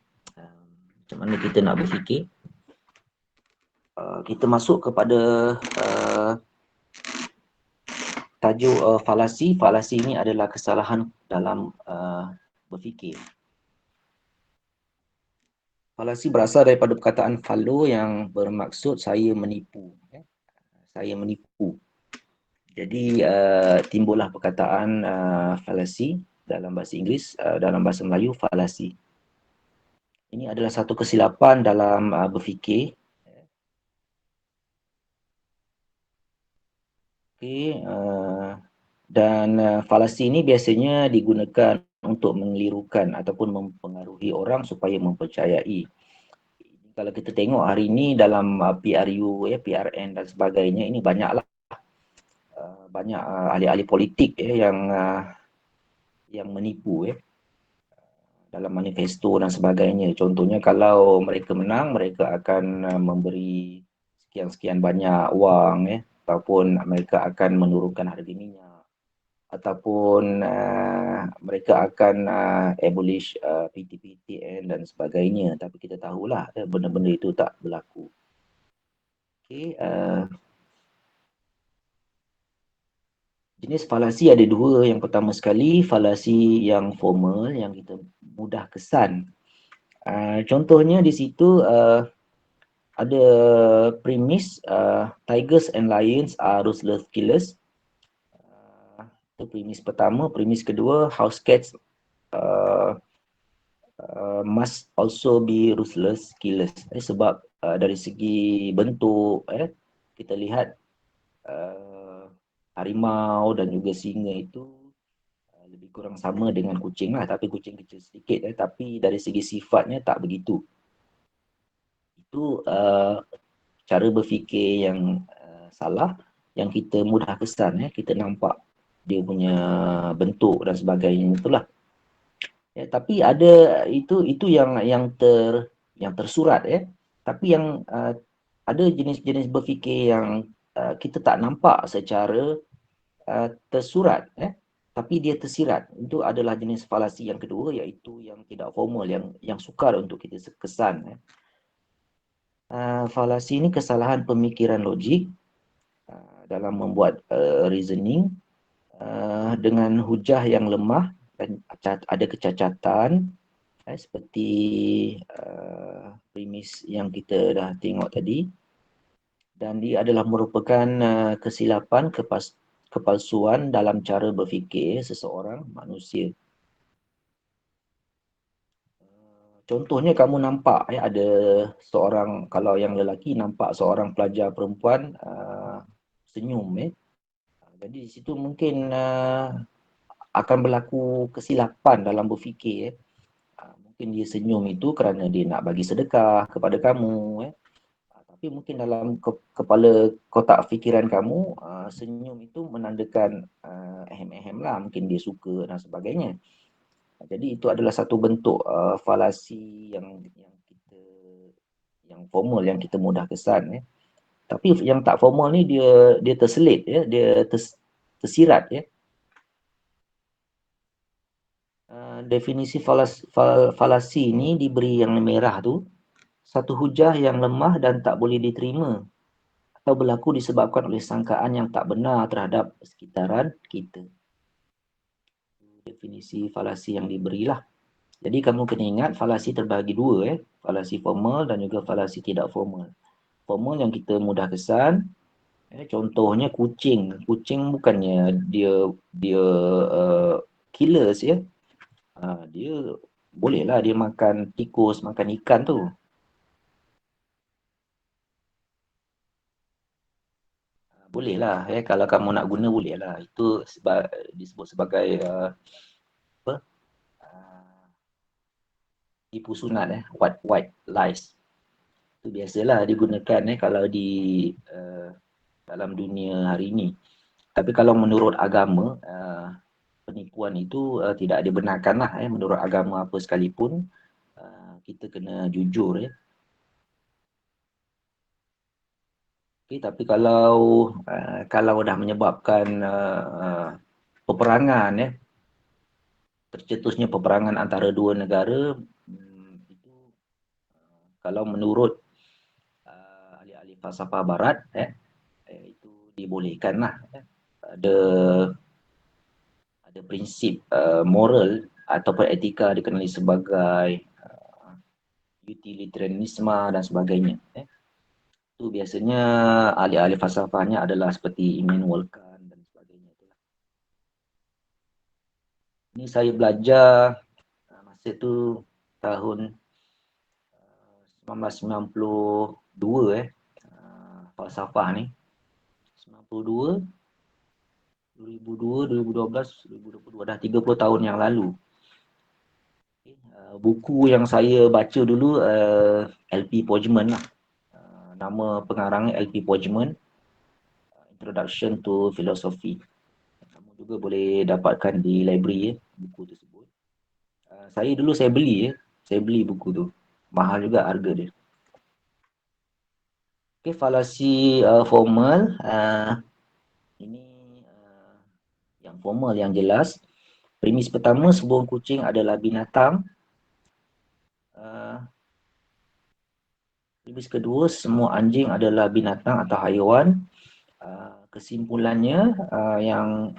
Macam mana kita nak berfikir. Kita masuk kepada tajuk falasi. Falasi ini adalah kesalahan dalam berfikir. Falasi berasal daripada perkataan fallo yang bermaksud saya menipu. Saya menipu. Jadi timbullah perkataan falasi dalam bahasa Inggeris, dalam bahasa Melayu falasi. Ini adalah satu kesilapan dalam berfikir. Okay, dan falasi ini biasanya digunakan untuk mengelirukan ataupun mempengaruhi orang supaya mempercayai. Kalau kita tengok hari ini dalam PRU, PRN dan sebagainya, ini banyaklah banyak ahli-ahli politik yang menipu dalam manifesto dan sebagainya. Contohnya kalau mereka menang, mereka akan memberi sekian-sekian banyak wang ataupun mereka akan menurunkan harga minyak, ataupun mereka akan abolish PTPTN dan sebagainya. Tapi kita tahulah benda-benda itu tak berlaku. Okay, jenis falasi ada dua. Yang pertama sekali, falasi yang formal, yang kita mudah kesan. Contohnya di situ ada premis tigers and lions are ruthless killers. Itu premis pertama. Premis kedua, house cats must also be ruthless killers. Sebab dari segi bentuk kita lihat harimau dan juga singa itu lebih kurang sama dengan kucing lah, tapi kucing kecil sedikit tapi dari segi sifatnya tak begitu. Itu cara berfikir yang salah, yang kita mudah kesan kita nampak dia punya bentuk dan sebagainya itulah. Tapi ada itu yang tersurat tapi yang ada jenis-jenis berfikir yang kita tak nampak secara tersurat tapi dia tersirat. Itu adalah jenis falasi yang kedua, iaitu yang tidak formal, yang sukar untuk kita kesan. Falasi ini kesalahan pemikiran logik dalam membuat reasoning dengan hujah yang lemah dan ada kecacatan seperti premis yang kita dah tengok tadi, dan dia adalah merupakan kesilapan kepalsuan dalam cara berfikir seseorang manusia. Contohnya kamu nampak ada seorang, kalau yang lelaki nampak seorang pelajar perempuan senyum jadi di situ mungkin akan berlaku kesilapan dalam berfikir mungkin dia senyum itu kerana dia nak bagi sedekah kepada kamu tapi mungkin dalam kepala kotak fikiran kamu senyum itu menandakan ehem-ehem lah, mungkin dia suka dan sebagainya. Jadi itu adalah satu bentuk falasi yang formal yang kita mudah kesan. Tapi yang tak formal ni dia terselit dia tersirat Definisi falasi ni diberi yang merah tu, satu hujah yang lemah dan tak boleh diterima atau berlaku disebabkan oleh sangkaan yang tak benar terhadap sekitaran kita. Definisi falasi yang diberilah. Jadi kamu kena ingat falasi terbahagi dua falasi formal dan juga falasi tidak formal. Formal yang kita mudah kesan, contohnya kucing. Kucing bukannya dia killers dia bolehlah dia makan tikus, makan ikan tu. Bolehlah kalau kamu nak guna bolehlah. Itu disebut sebagai apa? Tipu sunat white lies. Itu biasalah digunakan kalau di dalam dunia hari ini. Tapi kalau menurut agama penipuan itu tidak dibenarkan lah menurut agama apa sekalipun. Kita kena jujur Okay, tapi kalau dah menyebabkan peperangan tercetusnya peperangan antara dua negara, itu kalau menurut ahli-ahli falsafah barat itu dibolehkan lah. Ada prinsip moral ataupun etika dikenali sebagai utilitarianisme dan sebagainya. Itu biasanya ahli-ahli falsafahnya adalah seperti Immanuel Kant dan sebagainya. Ini saya belajar masa tu tahun 1992 falsafah ni. 92, 2002, 2012, 2022, dah 30 tahun yang lalu. Buku yang saya baca dulu LP Pojman lah. Nama pengarangnya LP Pojman, Introduction to Philosophy. Kamu juga boleh dapatkan di library buku tersebut. Saya beli buku tu. Mahal juga harga dia. Okay, falasi formal. Ini yang formal yang jelas. Premis pertama, sebuah kucing adalah binatang. Premis kedua, semua anjing adalah binatang atau haiwan. Kesimpulannya yang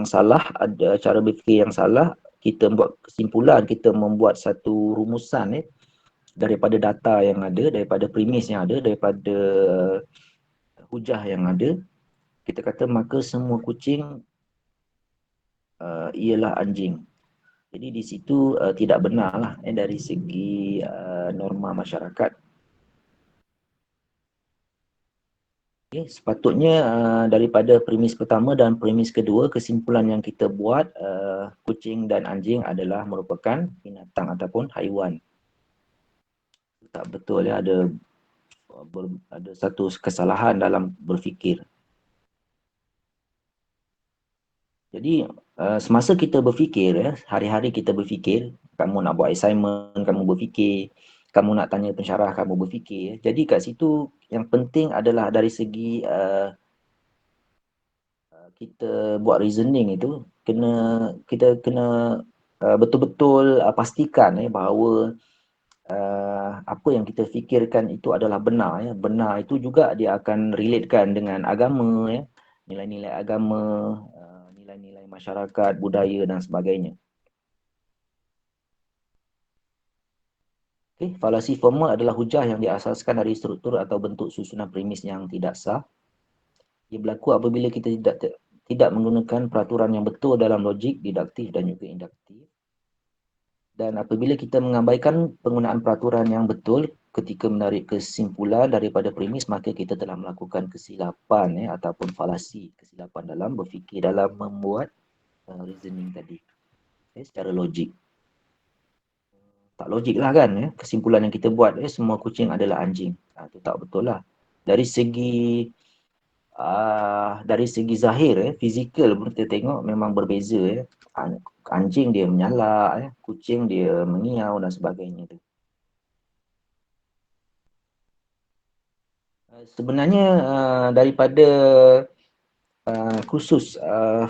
salah, ada cara berfikir yang salah. Kita buat kesimpulan, kita membuat satu rumusan daripada data yang ada, daripada premis yang ada, daripada hujah yang ada. Kita kata maka semua kucing ialah anjing. Jadi di situ tidak benarlah dari segi norma masyarakat. Okay, sepatutnya daripada premis pertama dan premis kedua, kesimpulan yang kita buat kucing dan anjing adalah merupakan binatang ataupun haiwan. Tak betul ada satu kesalahan dalam berfikir. Jadi semasa kita berfikir, hari-hari kita berfikir, kamu nak buat assignment, kamu berfikir, kamu nak tanya pensyarah, kamu berfikir. Jadi kat situ yang penting adalah dari segi kita buat reasoning itu, kita kena betul-betul pastikan bahawa apa yang kita fikirkan itu adalah benar, ya. Benar itu juga dia akan relatekan dengan agama, ya. Nilai-nilai agama, nilai-nilai masyarakat, budaya dan sebagainya. Okay. Falasi formal adalah hujah yang diasaskan dari struktur atau bentuk susunan premis yang tidak sah. Ia berlaku apabila kita tidak menggunakan peraturan yang betul dalam logik, diduktif dan juga induktif. Dan apabila kita mengabaikan penggunaan peraturan yang betul ketika menarik kesimpulan daripada premis, maka kita telah melakukan kesilapan, ataupun falasi, kesilapan dalam berfikir, dalam membuat reasoning tadi, secara logik. Tak logik lah kan, kesimpulan yang kita buat, semua kucing adalah anjing. Itu tak betul lah. Dari segi zahir, fizikal pun kita tengok memang berbeza. Anjing dia menyalak, kucing dia mengiau dan sebagainya tu. Sebenarnya daripada kursus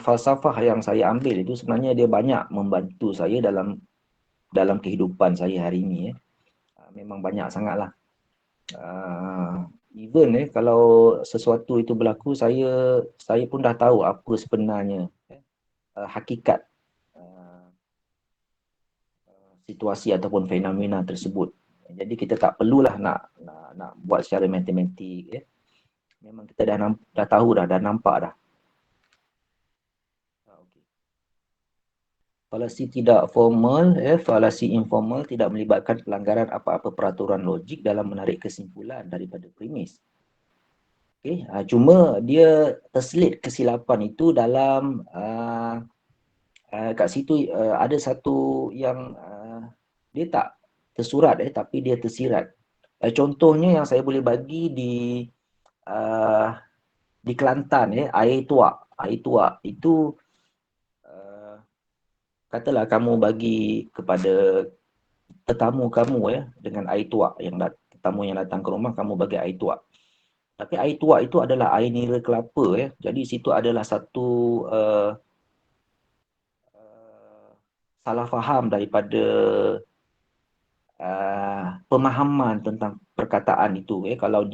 falsafah yang saya ambil itu, sebenarnya dia banyak membantu saya dalam kehidupan saya hari ini. Memang banyak sangatlah. Even kalau sesuatu itu berlaku, saya pun dah tahu apa sebenarnya hakikat situasi ataupun fenomena tersebut. Jadi kita tak perlulah nak buat secara matematik. Memang kita dah tahu dah nampak dah. Okay. Falasi tidak formal, falasi informal tidak melibatkan pelanggaran apa-apa peraturan logik dalam menarik kesimpulan daripada premis. Okay. Cuma dia terselit kesilapan itu dalam kat situ ada satu yang dia tak tersurat, tapi dia tersirat. Contohnya yang saya boleh bagi di Kelantan, air tuak. Air tuak itu katalah kamu bagi kepada tetamu kamu dengan air tuak, tetamu yang datang ke rumah kamu bagi air tuak. Tapi air tuak itu adalah air nira kelapa. Jadi situ adalah satu salah faham daripada pemahaman tentang perkataan itu. Kalau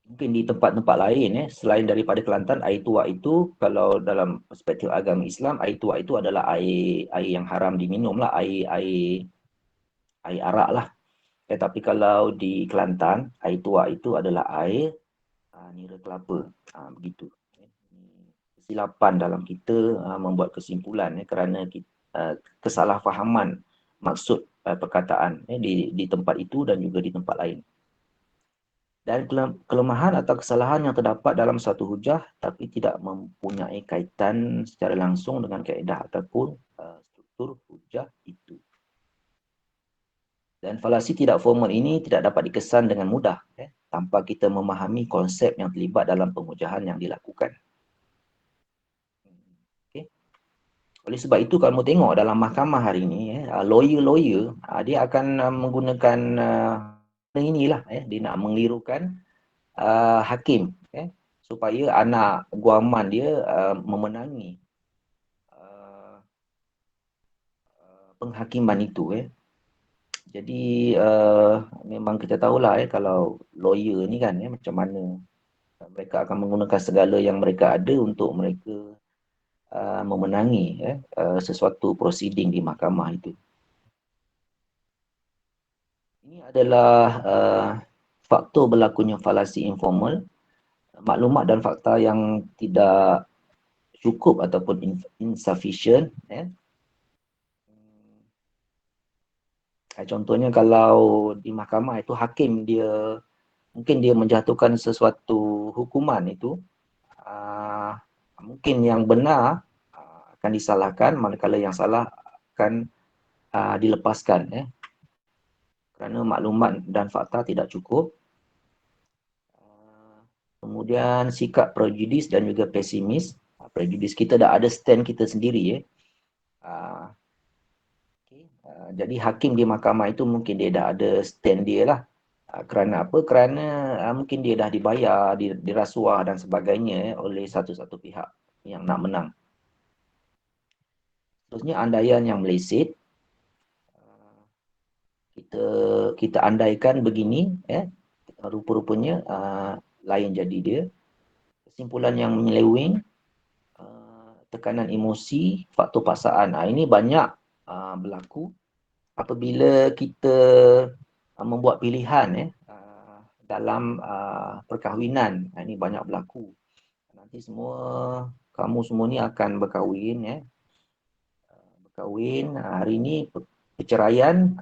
mungkin di tempat-tempat lain, selain daripada Kelantan, air tuak itu kalau dalam perspektif agama Islam, air tuak itu adalah air yang haram diminum lah, air arak lah. Tapi kalau di Kelantan, air tuak itu adalah air nira kelapa. Begitu. Kesilapan dalam kita membuat kesimpulan kerana kesalahfahaman maksud perkataan di tempat itu dan juga di tempat lain. Dan kelemahan atau kesalahan yang terdapat dalam satu hujah tapi tidak mempunyai kaitan secara langsung dengan kaedah ataupun struktur hujah itu. Dan falasi tidak formal ini tidak dapat dikesan dengan mudah tanpa kita memahami konsep yang terlibat dalam pengujahan yang dilakukan. Okay. Oleh sebab itu, kalau tengok dalam mahkamah hari ini, lawyer dia akan menggunakan inilah, dia nak mengelirukan hakim supaya anak guaman dia memenangi penghakiman itu. Jadi memang kita tahulah kalau lawyer ni kan macam mana mereka akan menggunakan segala yang mereka ada untuk mereka memenangi sesuatu proceeding di mahkamah itu. Ini adalah faktor berlakunya falasi informal, maklumat dan fakta yang tidak cukup ataupun insufficient. Contohnya kalau di mahkamah itu hakim mungkin dia menjatuhkan sesuatu hukuman itu, mungkin yang benar akan disalahkan, manakala yang salah akan dilepaskan. Kerana maklumat dan fakta tidak cukup. Kemudian sikap prejudis dan juga pesimis. Prejudis kita dah ada stand kita sendiri. Jadi hakim di mahkamah itu mungkin dia dah ada stand dia lah. Kerana apa? Kerana mungkin dia dah dibayar, dirasuah dan sebagainya oleh satu-satu pihak yang nak menang. Terusnya andaian yang meleset. kita kita andaikan begini, rupa-rupanya lain jadi dia. Kesimpulan yang menyeleweng, tekanan emosi, faktor paksaan. Ini banyak berlaku apabila kita membuat pilihan dalam perkahwinan. Ini banyak berlaku. Nanti kamu semua ni akan berkahwin. Hari ini perceraian,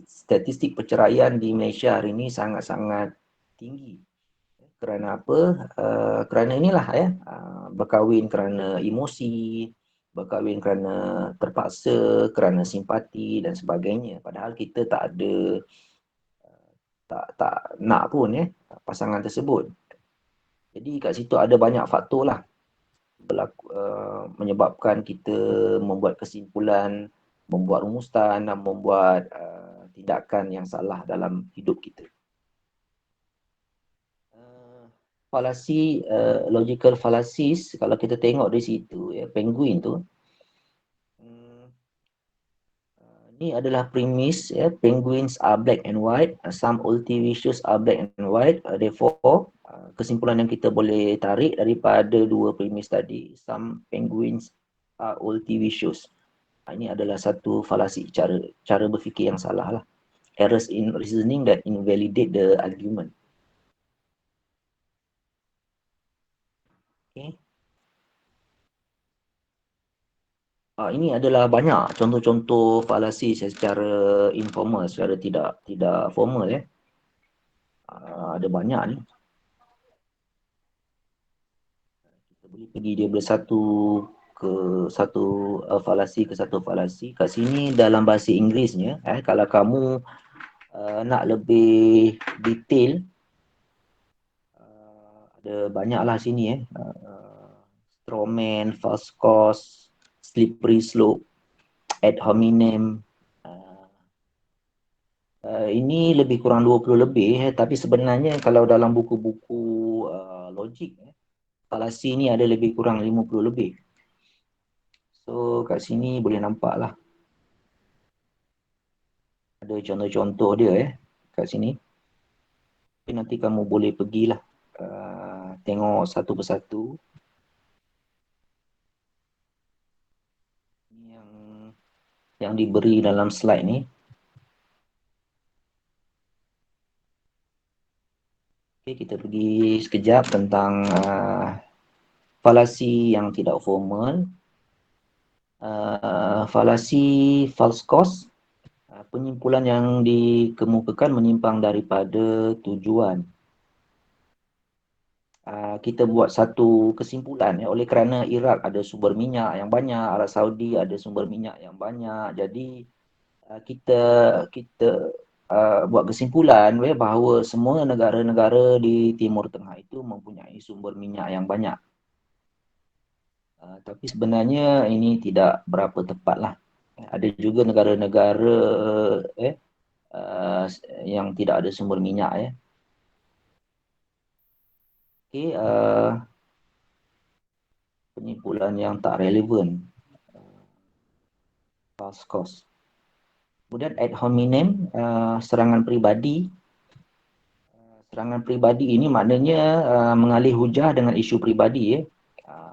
statistik perceraian di Malaysia hari ini sangat-sangat tinggi. Kerana apa? Kerana inilah berkahwin kerana emosi, berkahwin kerana terpaksa, kerana simpati dan sebagainya. Padahal kita tak ada, tak nak pun pasangan tersebut. Jadi kat situ ada banyak faktor lah menyebabkan kita membuat kesimpulan, membuat rumusan dan membuat tindakan yang salah dalam hidup kita. Falasi, logical fallacies, kalau kita tengok di situ, penguin tu, ini adalah premis, penguins are black and white, some old TV shows are black and white, therefore, kesimpulan yang kita boleh tarik daripada dua premis tadi, some penguins are old TV shows. Ini adalah satu falasi, cara berfikir yang salah lah. Errors in reasoning that invalidate the argument. Okay. Ini adalah banyak contoh-contoh falasi secara informal, secara tidak formal. Ada banyak ni. Kita boleh pergi dia falasi ke satu falasi. Kat sini dalam bahasa Inggerisnya, kalau kamu nak lebih detail, ada banyaklah sini straw man, false cause, slippery slope, ad hominem. Ini lebih kurang 20 lebih, tapi sebenarnya kalau dalam buku-buku logik, falasi ni ada lebih kurang 50 lebih. So kat sini boleh nampak lah. Ada contoh-contoh dia kat sini. Tapi nanti kamu boleh pergilah tengok satu persatu. Ini yang diberi dalam slide ni. Okay, kita pergi sekejap tentang falasi yang tidak formal. Falasi false cause, penyimpulan yang dikemukakan menyimpang daripada tujuan. Kita buat satu kesimpulan oleh kerana Iraq ada sumber minyak yang banyak, Arab Saudi ada sumber minyak yang banyak. Jadi kita buat kesimpulan bahawa semua negara-negara di Timur Tengah itu mempunyai sumber minyak yang banyak. Tapi sebenarnya ini tidak berapa tepat lah. Ada juga negara-negara yang tidak ada sumber minyak. Okay, penyimpulan yang tak relevan, false cause. Kemudian ad hominem, serangan peribadi. Serangan peribadi ini maknanya mengalih hujah dengan isu peribadi.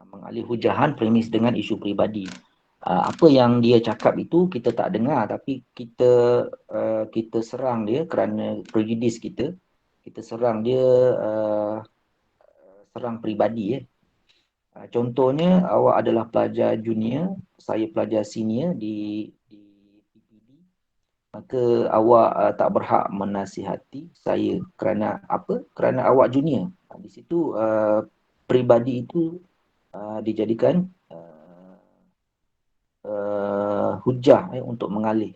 Mengalih hujahan premis dengan isu peribadi. Apa yang dia cakap itu kita tak dengar, tapi kita serang dia kerana prejudis kita. Kita serang dia serang peribadi. Contohnya, awak adalah pelajar junior, saya pelajar senior di PPD, maka awak tak berhak menasihati saya kerana apa? Kerana awak junior. Di situ peribadi itu dijadikan hujah untuk mengalih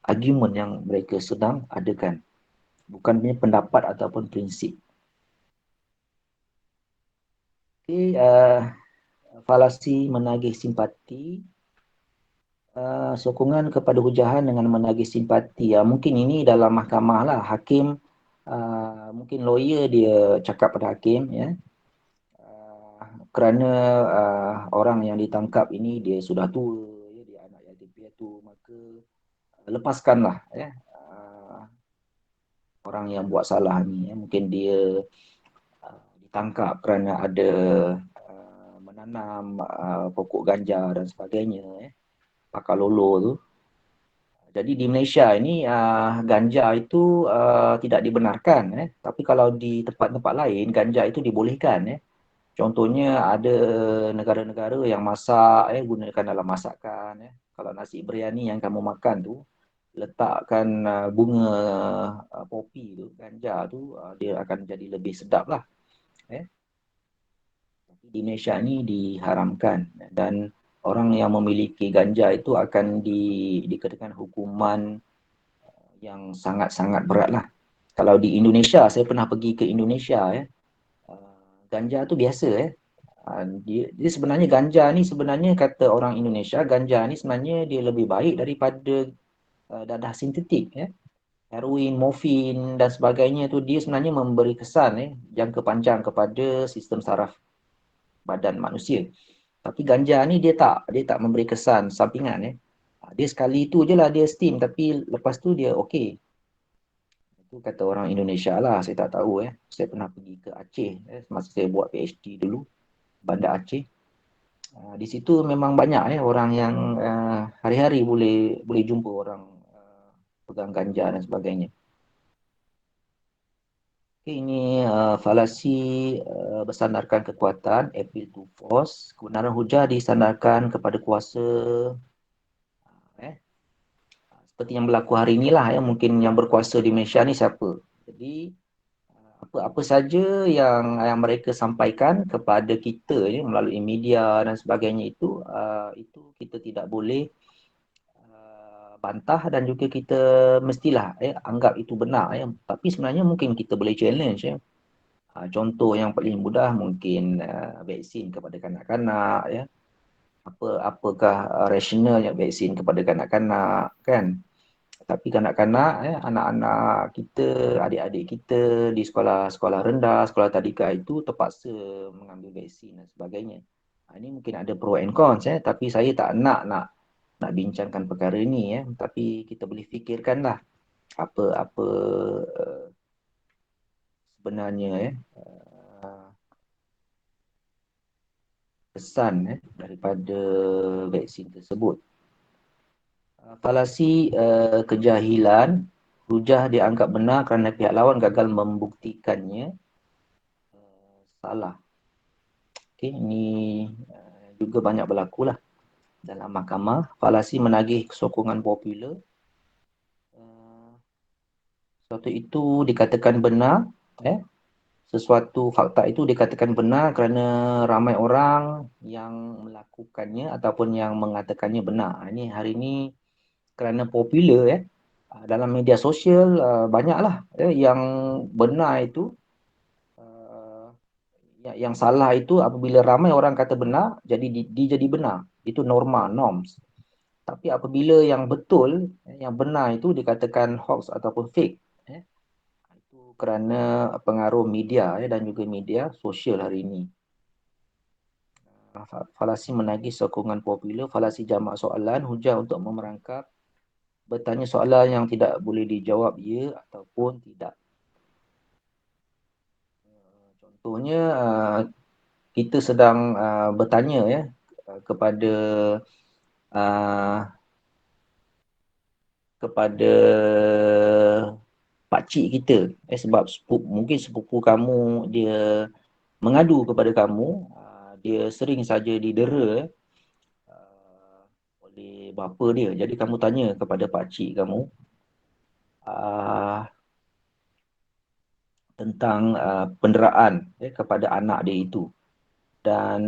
argument yang mereka sedang adakan, bukannya pendapat ataupun prinsip. Okay, falasi menagih simpati, sokongan kepada hujahan dengan menagih simpati. Mungkin ini dalam mahkamah lah, hakim, mungkin lawyer dia cakap pada hakim, kerana orang yang ditangkap ini dia sudah tua, dia anak yatim piatu, lepaskanlah orang yang buat salah ni. Mungkin dia ditangkap kerana ada menanam pokok ganja dan sebagainya, pakar lolo tu. Jadi di Malaysia ini ganja itu tidak dibenarkan, tapi kalau di tempat-tempat lain ganja itu dibolehkan. Contohnya ada negara-negara yang masak gunakan dalam masakan. Kalau nasi biryani yang kamu makan tu letakkan bunga popi tu, ganja tu, dia akan jadi lebih sedap lah. Tapi di Malaysia ni diharamkan dan orang yang memiliki ganja itu akan dikenakan hukuman yang sangat-sangat berat lah. Kalau di Indonesia, saya pernah pergi ke Indonesia ganja tu biasa dia sebenarnya ganja ni sebenarnya kata orang Indonesia, ganja ni sebenarnya dia lebih baik daripada dadah sintetik heroin, morfin dan sebagainya tu dia sebenarnya memberi kesan jangka panjang kepada sistem saraf badan manusia. Tapi ganja ni dia tak memberi kesan sampingan dia sekali tu je lah dia steam tapi lepas tu dia okey. Itu kata orang Indonesia lah, saya tak tahu Saya pernah pergi ke Aceh semasa saya buat PhD dulu, Bandar Aceh. Di situ memang banyak orang yang hari-hari boleh jumpa orang pegang ganja dan sebagainya. Okay, ini falasi bersandarkan kekuatan, appeal to force. Kebenaran hujah disandarkan kepada kuasa. Seperti yang berlaku hari inilah mungkin yang berkuasa di Malaysia ni siapa. Jadi apa saja yang mereka sampaikan kepada kita melalui media dan sebagainya itu kita tidak boleh bantah dan juga kita mestilah anggap itu benar tapi sebenarnya mungkin kita boleh challenge contoh yang paling mudah mungkin vaksin kepada kanak-kanak apakah rasionalnya vaksin kepada kanak-kanak kan. Tapi kanak-kanak, anak-anak kita, adik-adik kita di sekolah-sekolah rendah, sekolah tadika itu terpaksa mengambil vaksin dan sebagainya. Ini mungkin ada pro and cons, tapi saya tak nak bincangkan perkara ini, tapi kita boleh fikirkanlah apa sebenarnya pesan daripada vaksin tersebut. Falasi kejahilan, hujah dianggap benar kerana pihak lawan gagal membuktikannya salah. Okay, ini juga banyak berlaku lah dalam mahkamah. Falasi menagih kesokongan popular. Sesuatu itu dikatakan benar, sesuatu fakta itu dikatakan benar kerana ramai orang yang melakukannya ataupun yang mengatakannya benar. Ini hari ini kerana popular dalam media sosial banyaklah yang benar itu yang salah itu apabila ramai orang kata benar jadi dia jadi benar, itu norms. Tapi apabila yang betul yang benar itu dikatakan hoax ataupun fake itu kerana pengaruh media dan juga media sosial hari ini. Falasi menagih sokongan popular, falasi jamak soalan, hujah untuk memerangkap, bertanya soalan yang tidak boleh dijawab ya ataupun tidak. Contohnya kita sedang bertanya kepada pakcik kita sebab mungkin sepupu kamu dia mengadu kepada kamu, dia sering saja didera oleh bapa dia. Jadi kamu tanya kepada pakcik kamu tentang penderaan kepada anak dia itu. Dan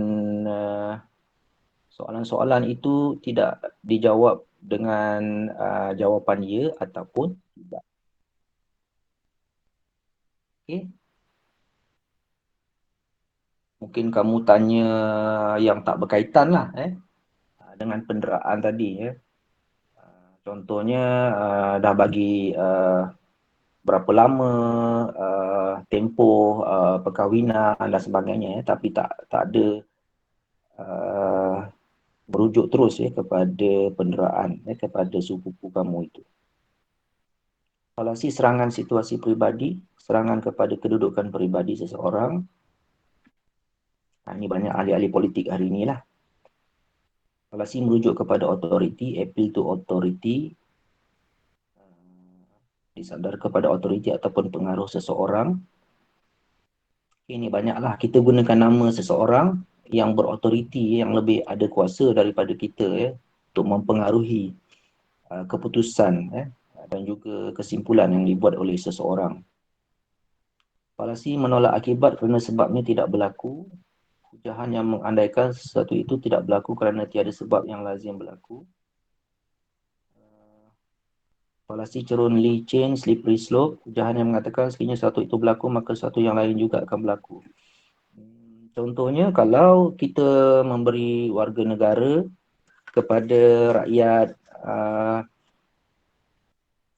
soalan-soalan itu tidak dijawab dengan jawapan ya ataupun tidak. Okay. Mungkin kamu tanya yang tak berkaitan lah dengan penderaan tadi. Contohnya dah bagi berapa lama tempoh perkahwinan dan sebagainya tapi tak ada merujuk terus kepada penderaan kepada sepupu kamu itu. Falasi serangan situasi peribadi, serangan kepada kedudukan peribadi seseorang. Ini banyak ahli-ahli politik hari ini lah. Falasi merujuk kepada authority, appeal to authority, disandar kepada authority ataupun pengaruh seseorang. Ini banyaklah kita gunakan nama seseorang yang berautoriti, yang lebih ada kuasa daripada kita untuk mempengaruhi keputusan dan juga kesimpulan yang dibuat oleh seseorang. Falasi menolak akibat kerana sebabnya tidak berlaku. Hujahan yang mengandaikan sesuatu itu tidak berlaku kerana tiada sebab yang lazim berlaku. Falasi cerun licin, slippery slope. Hujahan yang mengatakan sekiranya sesuatu itu berlaku, maka sesuatu yang lain juga akan berlaku. Contohnya, kalau kita memberi warga negara kepada rakyat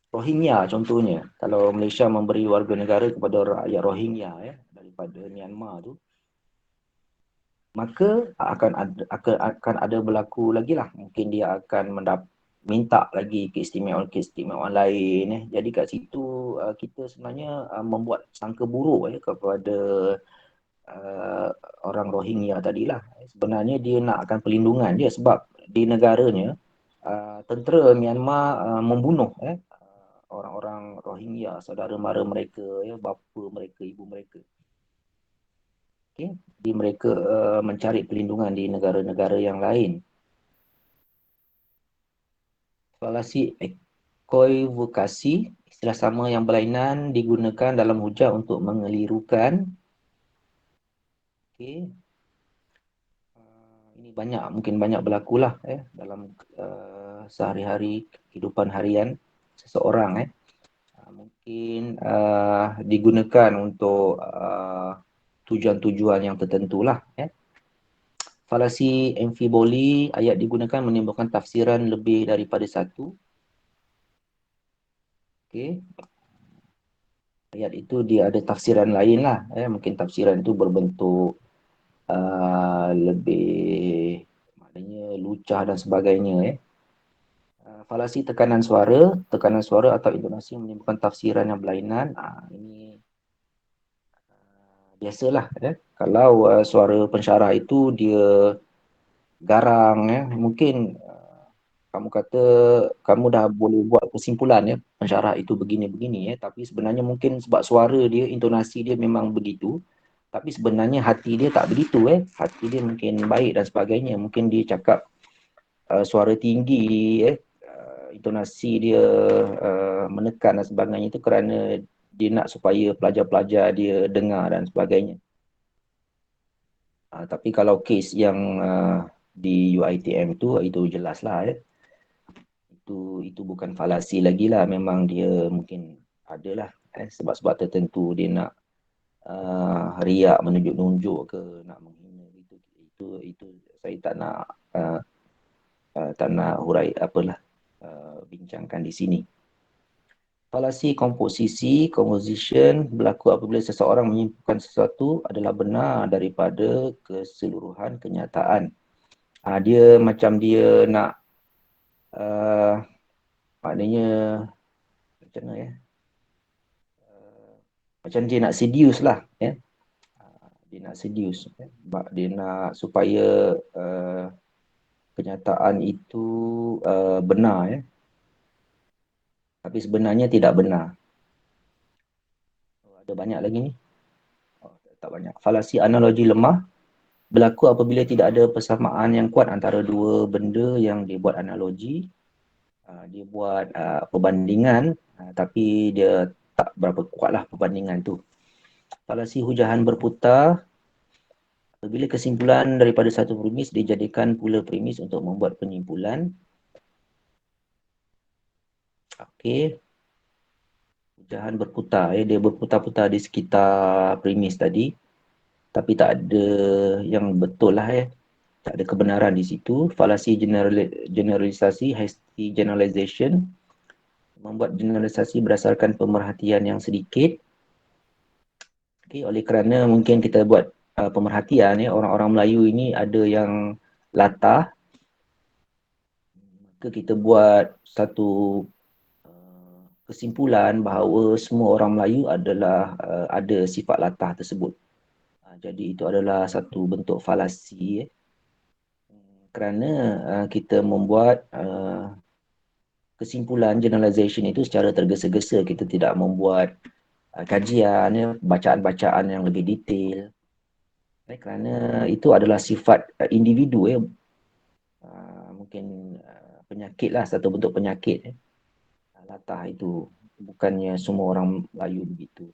Rohingya contohnya. Kalau Malaysia memberi warga negara kepada rakyat Rohingya daripada Myanmar tu, maka akan ada berlaku lagi lah. Mungkin dia akan minta lagi keistimewaan lain. Jadi kat situ kita sebenarnya membuat sangka buruk kepada orang Rohingya tadilah. Sebenarnya dia nakkan perlindungan dia sebab di negaranya tentera Myanmar membunuh orang-orang Rohingya, saudara mara mereka, bapa mereka, ibu mereka. Okay. Jadi mereka mencari perlindungan di negara-negara yang lain. Falasi ekoivokasi, istilah sama yang berlainan digunakan dalam hujah untuk mengelirukan. Okay. Ini mungkin banyak berlakulah dalam sehari-hari kehidupan harian seseorang. Mungkin digunakan untuk tujuan-tujuan yang tertentu lah. Falasi amfiboli, ayat digunakan menimbulkan tafsiran lebih daripada satu. Okay. Ayat itu dia ada tafsiran lain lah. Mungkin tafsiran itu berbentuk lebih maknanya lucah dan sebagainya. Falasi tekanan suara atau intonasi menimbulkan tafsiran yang berlainan. Ini biasalah. Kalau suara pensyarah itu dia garang, mungkin kamu kata kamu dah boleh buat kesimpulan pensyarah itu begini-begini, tapi sebenarnya mungkin sebab suara dia, intonasi dia memang begitu, tapi sebenarnya hati dia tak begitu. Hati dia mungkin baik dan sebagainya. Mungkin dia cakap suara tinggi, intonasi dia menekan dan sebagainya itu kerana dia nak supaya pelajar-pelajar dia dengar dan sebagainya. Tapi kalau kes yang di UiTM itu jelaslah. Itu bukan falasi lagi lah. Memang dia mungkin adalah sebab-sebab tertentu dia nak riak, menunjuk-nunjuk ke nak menghina itu saya tak nak hurai bincangkan di sini. Falasi komposisi, composition berlaku apabila seseorang menyimpulkan sesuatu adalah benar daripada keseluruhan kenyataan. Dia macam dia nak maknanya macam mana macam dia nak seduce lah. Dia nak seduce. Dia nak supaya kenyataan itu benar. Tapi sebenarnya tidak benar. Ada banyak lagi ni. Tak banyak. Falasi analogi lemah berlaku apabila tidak ada persamaan yang kuat antara dua benda yang dibuat analogi. Dia buat perbandingan, tapi dia tak berapa kuatlah perbandingan tu. Falasi hujahan berputar, apabila kesimpulan daripada satu premis dijadikan pula premis untuk membuat penyimpulan. Okey. Hujahan berputar, dia berputar-putar di sekitar premis tadi, tapi tak ada yang betul lah. Tak ada kebenaran di situ. Falasi generalisasi, hasty generalization, membuat generalisasi berdasarkan pemerhatian yang sedikit. Okay, oleh kerana mungkin kita buat pemerhatian, orang-orang Melayu ini ada yang latah, Jika kita buat satu kesimpulan bahawa semua orang Melayu adalah ada sifat latah tersebut. Jadi itu adalah satu bentuk falasi kerana kita membuat kesimpulan generalization itu secara tergesa-gesa. Kita tidak membuat kajian, bacaan-bacaan yang lebih detail. Kerana itu adalah sifat individu, mungkin penyakit lah, satu bentuk penyakit. Latah itu bukannya semua orang Melayu begitu.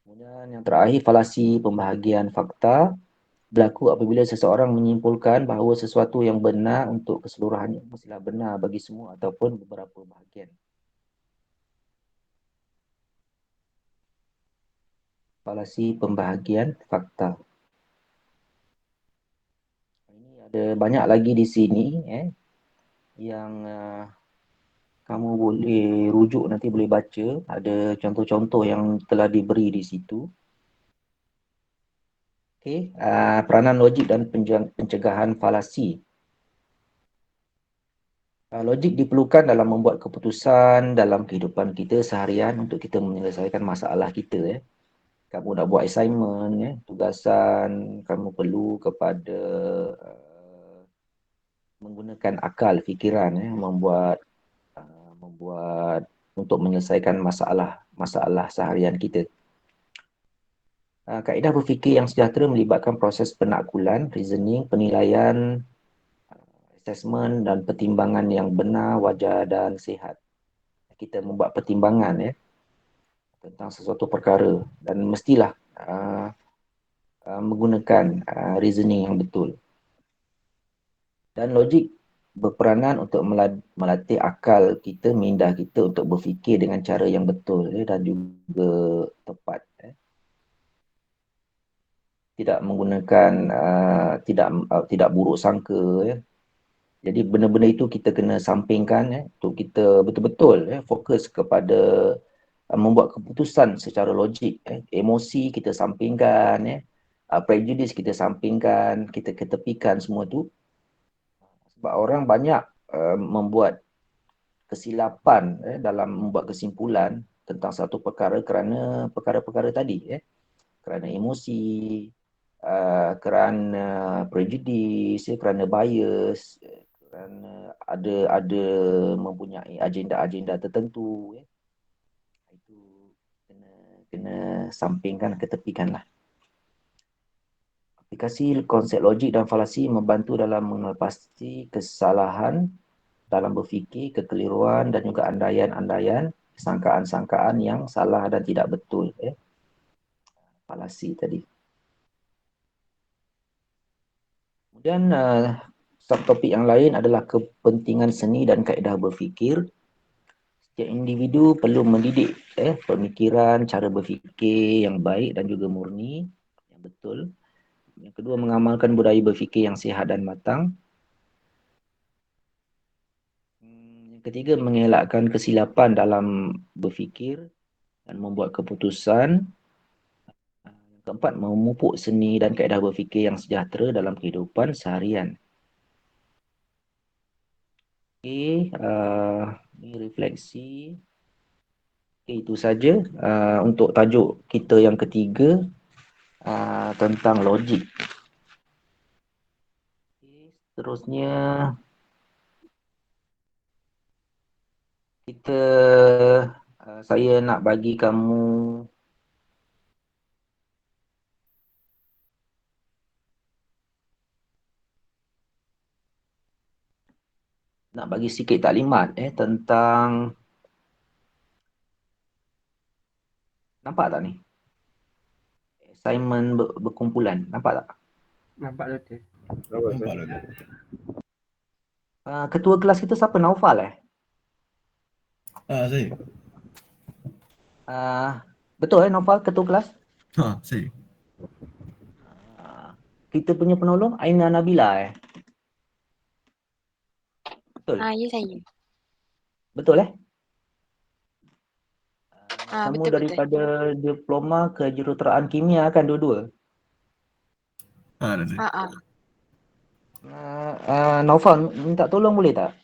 Kemudian yang terakhir, falasi pembahagian fakta berlaku apabila seseorang menyimpulkan bahawa sesuatu yang benar untuk keseluruhannya mestilah benar bagi semua ataupun beberapa bahagian. Falasi pembahagian fakta. Ini ada banyak lagi di sini yang kamu boleh rujuk, nanti boleh baca. Ada contoh-contoh yang telah diberi di situ. Okay. Peranan logik dan pencegahan falasi. Logik diperlukan dalam membuat keputusan dalam kehidupan kita seharian untuk kita menyelesaikan masalah kita. Kamu nak buat assignment, tugasan, kamu perlu kepada menggunakan akal, fikiran, membuat untuk menyelesaikan masalah seharian kita. Kaedah berfikir yang sejahtera melibatkan proses penaklukan, reasoning, penilaian, assessment dan pertimbangan yang benar, wajar dan sihat. Kita membuat pertimbangan tentang sesuatu perkara dan mestilah menggunakan reasoning yang betul. Dan logik berperanan untuk melatih akal kita, minda kita untuk berfikir dengan cara yang betul dan juga tepat. Tidak menggunakan tidak buruk sangka. Jadi benda-benda itu kita kena sampingkan untuk kita betul-betul fokus kepada membuat keputusan secara logik. Emosi kita sampingkan, prejudice kita sampingkan, kita ketepikan semua tu. Sebab orang banyak membuat kesilapan dalam membuat kesimpulan tentang satu perkara kerana perkara-perkara tadi. Kerana emosi, kerana prejudice, kerana bias, kerana ada mempunyai agenda-agenda tertentu. Itu kena sampingkan, ketepikanlah. Aplikasi konsep logik dan falasi membantu dalam mengatasi kesalahan dalam berfikir, kekeliruan dan juga andaian-andaian, sangkaan-sangkaan yang salah dan tidak betul. Falasi tadi. Kemudian subtopik yang lain adalah kepentingan seni dan kaedah berfikir. Setiap individu perlu mendidik pemikiran, cara berfikir yang baik dan juga murni, yang betul. Yang kedua, mengamalkan budaya berfikir yang sihat dan matang. Yang ketiga, mengelakkan kesilapan dalam berfikir dan membuat keputusan. Yang keempat, memupuk seni dan kaedah berfikir yang sejahtera dalam kehidupan seharian. Okey, ini refleksi. Okey, itu saja untuk tajuk kita yang ketiga tentang logik. Okay, seterusnya saya nak bagi kamu sikit taklimat tentang, nampak tak ni? Assignment berkumpulan, nampak tak? Nampak Doktor. Nampak Doktor. Ketua kelas kita siapa? Naufal Saya. Betul Naufal ketua kelas? Saya. Kita punya penolong Aina Nabila Betul? Ya saya. Betul kamu Betul, daripada diploma ke juruteraan kimia kan dua-dua? Doktor. Naufal minta tolong boleh tak?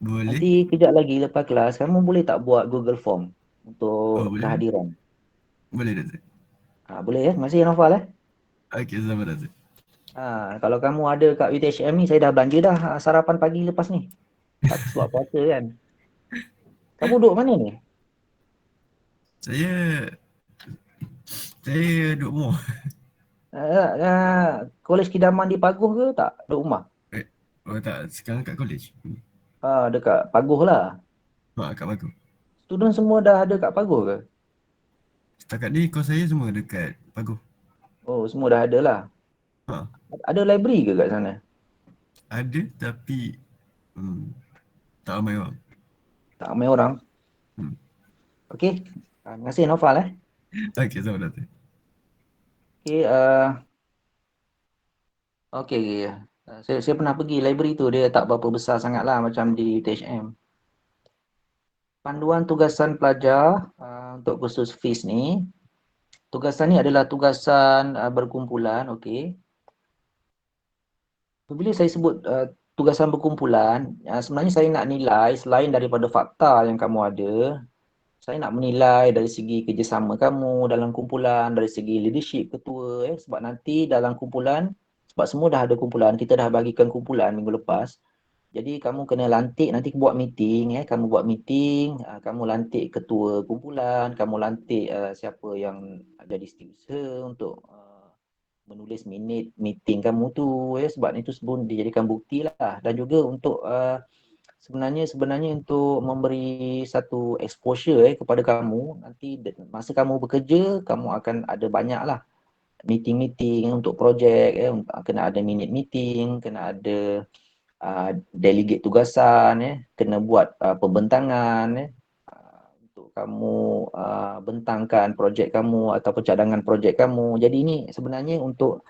Boleh. Nanti kejap lagi lepas kelas, kamu boleh tak buat Google Form Oh, untuk boleh. kehadiran? Boleh dah, Zat. Boleh ya? Masih Nofal eh? Okey, sama dah, Zat. Kalau kamu ada kat UTHM ni, saya dah belanja dah sarapan pagi lepas ni. Sebab puasa kan. Kamu duduk mana ni? Saya saya duduk rumah. Kolej Kidaman di Paguh ke tak? Duduk rumah? Eh, oh tak, sekarang kat college. Dekat Paguh lah. Kat Paguh. Student semua dah ada kat Paguh ke? Setakat ni kos saya semua dekat Paguh. Oh, semua dah ada lah. Ha, Ada library ke kat sana? ada tapi hmm, tak ramai orang. Tak ramai orang. Hmm. Okey. Terima kasih Nofal eh. Okey, sama dah, Zat. Okey, okey. Saya pernah pergi library tu, dia tak berapa besar sangat lah macam di UTHM. Panduan tugasan pelajar untuk kursus FIS ni. Tugasan ni adalah tugasan berkumpulan, okey. Bila saya sebut tugasan berkumpulan, sebenarnya saya nak nilai selain daripada fakta yang kamu ada, saya nak menilai dari segi kerjasama kamu dalam kumpulan, dari segi leadership ketua, sebab nanti dalam kumpulan, sebab semua dah ada kumpulan, kita dah bagikan kumpulan minggu lepas. Jadi kamu kena lantik, nanti buat meeting, kamu buat meeting, kamu lantik ketua kumpulan, kamu lantik siapa yang jadi setiausaha untuk menulis minit meeting kamu tu, sebab itu sebelum dijadikan bukti lah. Dan juga untuk sebenarnya untuk memberi satu exposure kepada kamu, nanti masa kamu bekerja, kamu akan ada banyak lah meeting-meeting untuk projek, kena ada minute meeting, kena ada delegate tugasan, kena buat pembentangan, untuk kamu bentangkan projek kamu ataupun cadangan projek kamu. Jadi ini sebenarnya untuk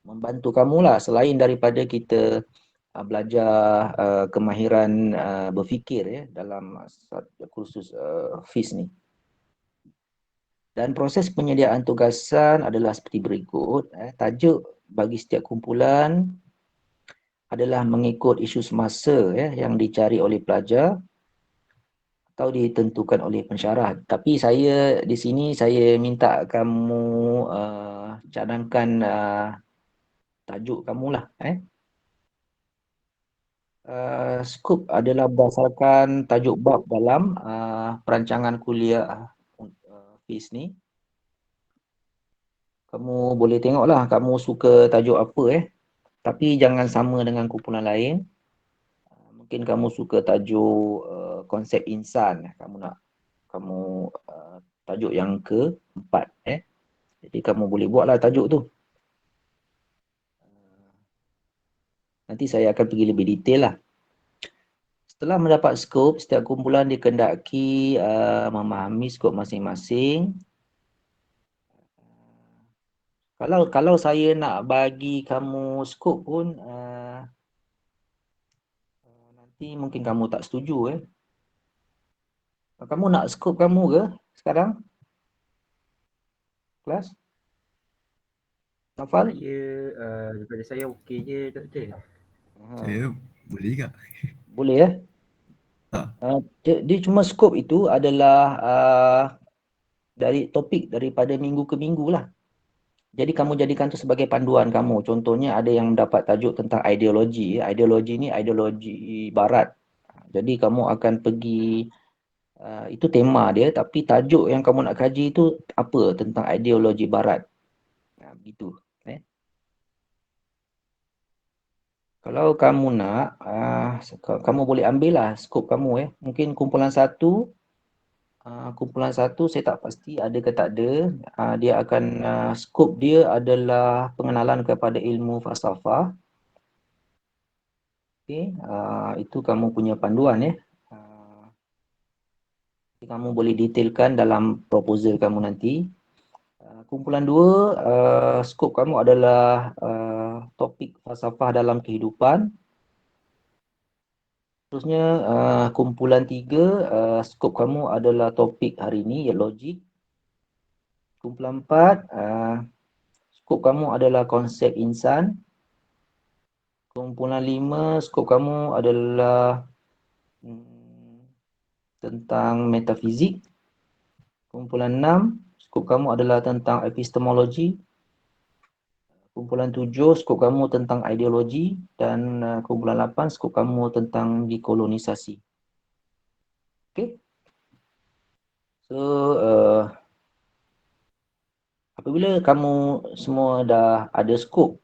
membantu kamu lah, selain daripada kita belajar kemahiran berfikir dalam kursus FIS ni. Dan proses penyediaan tugasan adalah seperti berikut. Tajuk bagi setiap kumpulan adalah mengikut isu semasa yang dicari oleh pelajar atau ditentukan oleh pensyarah. Tapi saya di sini saya minta kamu cadangkan tajuk kamu lah. Skop adalah berdasarkan tajuk bab dalam perancangan kuliah FIS ni. Kamu boleh tengoklah kamu suka tajuk apa tapi jangan sama dengan kumpulan lain. Mungkin kamu suka tajuk konsep insan, kamu tajuk yang keempat Jadi kamu boleh buatlah tajuk tu. Nanti saya akan pergi lebih detail lah. Setelah mendapat skop, setiap kumpulan dikendaki memahami skop masing-masing. Kalau saya nak bagi kamu skop pun, nanti mungkin kamu tak setuju. Kamu nak skop kamu ke sekarang? Kelas? Nafal? Daripada saya okey je, Doktor. Saya boleh juga. Boleh dia cuma skop itu adalah dari topik daripada minggu ke minggu lah. Jadi kamu jadikan tu sebagai panduan kamu. Contohnya ada yang dapat tajuk tentang ideologi. Ideologi ni ideologi barat. Jadi kamu akan pergi, itu tema dia, tapi tajuk yang kamu nak kaji itu apa tentang ideologi barat. Begitu. Kalau kamu nak, kamu boleh ambil lah skop kamu. Mungkin kumpulan satu saya tak pasti ada ke tak ada. Dia akan skop dia adalah pengenalan kepada ilmu falsafah. Okey, itu kamu punya panduan kamu boleh detailkan dalam proposal kamu nanti. Kumpulan 2, skop kamu adalah topik falsafah dalam kehidupan. Terusnya kumpulan 3, skop kamu adalah topik hari ini, logik. Kumpulan 4, skop kamu adalah konsep insan. Kumpulan 5, skop kamu adalah tentang metafizik. Kumpulan 6, skop kamu adalah tentang epistemologi. Kumpulan 7, skop kamu tentang ideologi. Dan kumpulan 8, skop kamu tentang dekolonisasi. Okay. So, apabila kamu semua dah ada skop,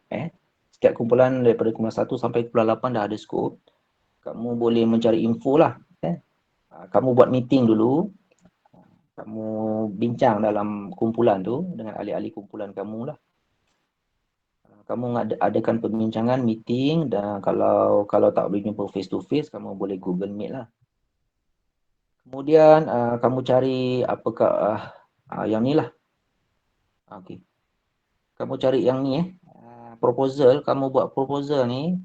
setiap kumpulan daripada kumpulan 1 sampai kumpulan 8 dah ada skop, kamu boleh mencari info lah. Kamu buat meeting dulu, kamu bincang dalam kumpulan tu dengan ahli-ahli kumpulan kamu lah. Kamu adakan perbincangan, meeting, dan kalau tak boleh jumpa face to face, kamu boleh Google Meet lah. Kemudian kamu cari apakah yang ni lah. Okay. Kamu cari yang ni proposal, kamu buat proposal ni.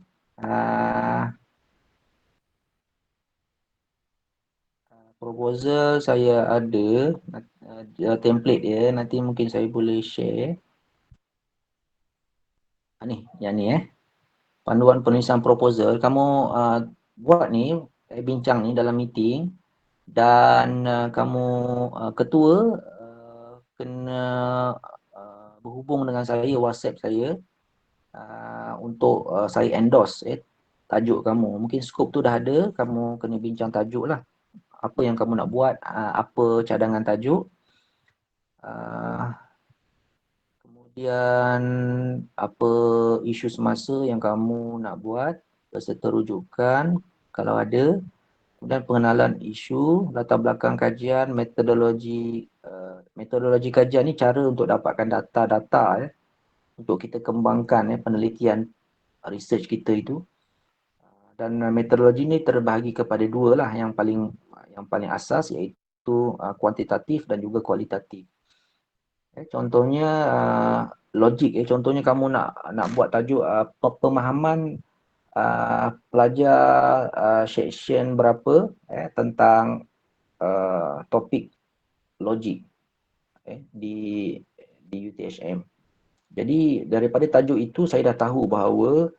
Proposal saya ada template dia, nanti mungkin saya boleh share. Ni, yang ni panduan penulisan proposal. Kamu buat ni, bincang ni dalam meeting, dan kamu ketua kena berhubung dengan saya, WhatsApp saya, untuk saya endorse tajuk kamu. Mungkin skop tu dah ada, kamu kena bincang tajuk lah. Apa yang kamu nak buat, apa cadangan tajuk. Kemudian apa isu semasa yang kamu nak buat beserta rujukan kalau ada. Kemudian pengenalan isu, latar belakang kajian, metodologi kajian ni cara untuk dapatkan data-data untuk kita kembangkan penelitian research kita itu. Dan metodologi ni terbahagi kepada dua lah, yang paling asas iaitu kuantitatif dan juga kualitatif. Contohnya logik, contohnya kamu nak buat tajuk pemahaman pelajar section berapa tentang topik logik di UTHM. Jadi daripada tajuk itu saya dah tahu bahawa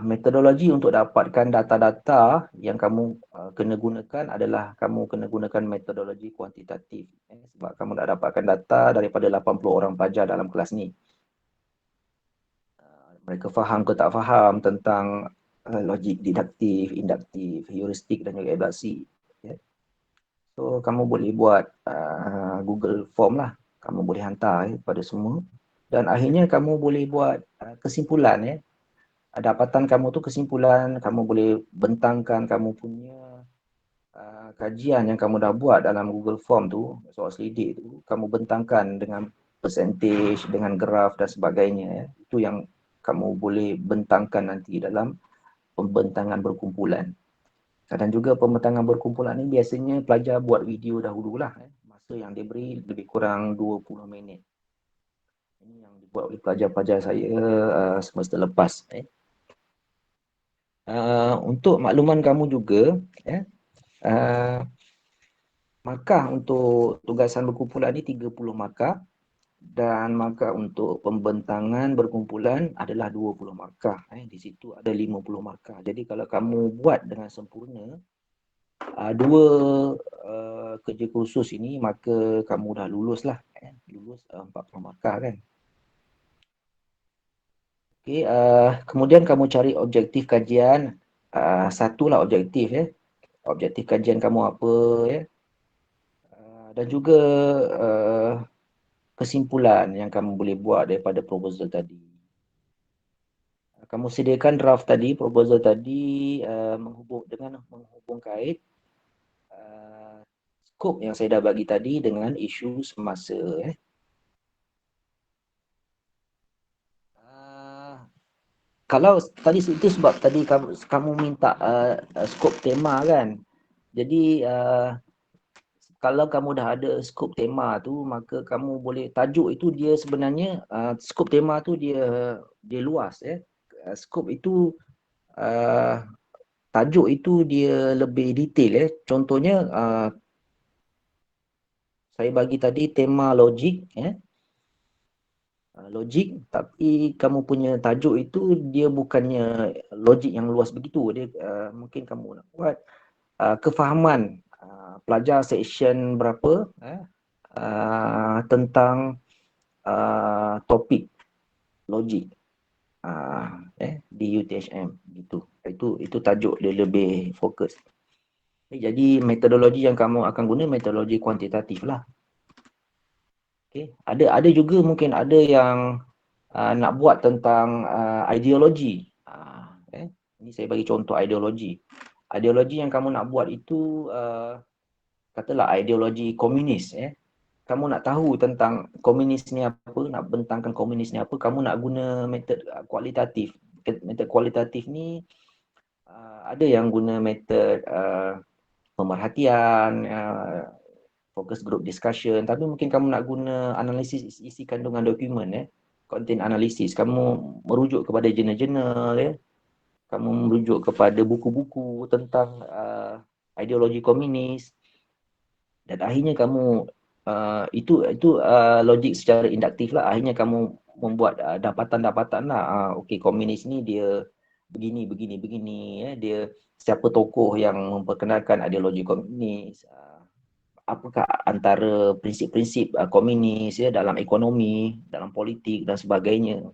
metodologi untuk dapatkan data-data yang kamu kena gunakan adalah kamu kena gunakan metodologi kuantitatif. Sebab kamu dah dapatkan data daripada 80 orang pelajar dalam kelas ni. Mereka faham ke tak faham tentang logik deduktif, induktif, heuristik dan juga abstraksi. So kamu boleh buat Google Form lah. Kamu boleh hantar kepada semua. Dan akhirnya kamu boleh buat kesimpulan dapatan kamu tu kesimpulan, kamu boleh bentangkan kamu punya kajian yang kamu dah buat dalam Google Form tu, soal selidik tu, kamu bentangkan dengan percentage, dengan graf dan sebagainya. Itu yang kamu boleh bentangkan nanti dalam pembentangan berkumpulan. Dan juga pembentangan berkumpulan ni biasanya pelajar buat video dahululah. Masa yang dia beri lebih kurang 20 minit. Ini yang dibuat oleh pelajar-pelajar saya semester lepas. Untuk makluman kamu juga, markah untuk tugasan berkumpulan ni 30 markah dan markah untuk pembentangan berkumpulan adalah 20 markah. Di situ ada 50 markah. Jadi kalau kamu buat dengan sempurna dua kerja kursus ini, maka kamu dah lulus lah. Lulus 40 markah kan. Okay, kemudian kamu cari objektif kajian. Satulah objektif objektif kajian kamu apa dan juga kesimpulan yang kamu boleh buat daripada proposal tadi. Kamu sediakan draft tadi, proposal tadi menghubung kait skop yang saya dah bagi tadi dengan isu semasa. Kalau tadi itu sebab tadi kamu minta skop tema kan. Jadi kalau kamu dah ada skop tema tu, maka kamu boleh tajuk itu dia sebenarnya skop tema tu dia luas skop itu tajuk itu dia lebih detail Contohnya saya bagi tadi tema logik logik, tapi kamu punya tajuk itu dia bukannya logik yang luas begitu. Dia mungkin kamu nak buat kefahaman pelajar seksyen berapa tentang topik logik di UTHM gitu. Itu tajuk dia lebih fokus. Jadi metodologi yang kamu akan guna metodologi kuantitatif lah. Okay. Ada juga mungkin ada yang nak buat tentang ideologi. Ini saya bagi contoh ideologi. Ideologi yang kamu nak buat itu katalah ideologi komunis. Kamu nak tahu tentang komunis ni apa, nak bentangkan komunis ni apa, kamu nak guna metod kualitatif. Metod kualitatif ni ada yang guna metod pemerhatian, focus group discussion, tapi mungkin kamu nak guna analisis isi kandungan dokumen, content analysis. Kamu merujuk kepada jurnal-jurnal, kamu merujuk kepada buku-buku tentang ideologi komunis, dan akhirnya kamu itu logik secara induktif lah. Akhirnya kamu membuat dapatan-dapatan lah. Okey, komunis ni dia begini, dia siapa tokoh yang memperkenalkan ideologi komunis, apakah antara prinsip-prinsip komunis dalam ekonomi, dalam politik dan sebagainya.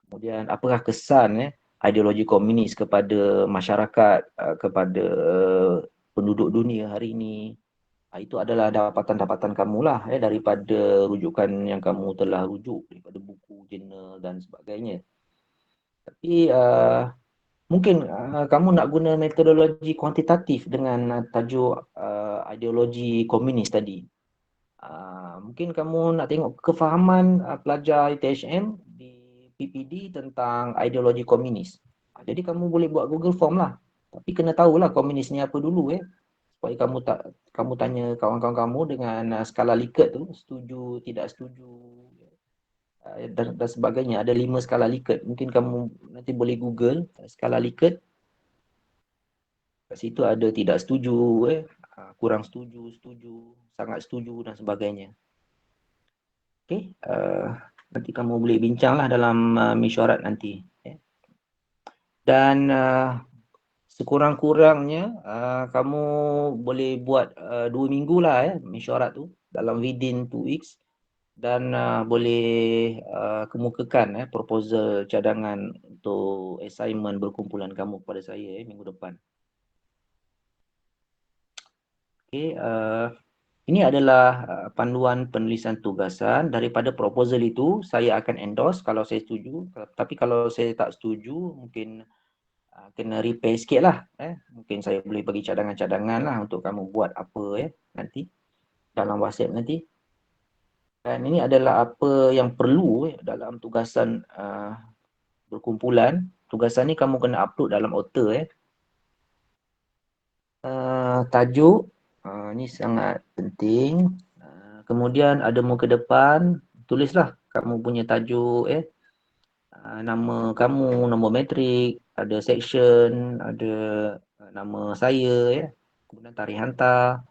Kemudian apakah kesan ideologi komunis kepada masyarakat, kepada penduduk dunia hari ini. Itu adalah dapatan-dapatan kamu lah daripada rujukan yang kamu telah rujuk, daripada buku, jurnal dan sebagainya. Tapi mungkin kamu nak guna metodologi kuantitatif dengan tajuk ideologi komunis tadi. Mungkin kamu nak tengok kefahaman pelajar UTHM di PPD tentang ideologi komunis. Jadi kamu boleh buat Google Form lah. Tapi kena tahulah komunis ni apa dulu supaya kamu tanya kawan-kawan kamu dengan skala Likert tu, setuju, tidak setuju dan sebagainya. Ada 5 skala Likert. Mungkin kamu nanti boleh Google skala Likert. Kat situ ada tidak setuju, kurang setuju, setuju, sangat setuju dan sebagainya. Okey, nanti kamu boleh bincanglah dalam mesyuarat nanti. Dan sekurang-kurangnya kamu boleh buat 2 minggu lah mesyuarat tu dalam within 2 weeks, dan boleh kemukakan proposal cadangan untuk assignment berkumpulan kamu kepada saya minggu depan. Okey, ini adalah panduan penulisan tugasan. Daripada proposal itu saya akan endorse kalau saya setuju, tapi kalau saya tak setuju mungkin kena repair sikit lah. Mungkin saya boleh bagi cadangan-cadangan lah untuk kamu buat apa nanti dalam WhatsApp nanti. Dan ini adalah apa yang perlu dalam tugasan berkumpulan. Tugasan ni kamu kena upload dalam Otter. Tajuk, ni sangat penting. Kemudian ada muka depan, tulislah kamu punya tajuk, nama kamu, nombor matrik, ada section, ada nama saya, kemudian tarikh hantar.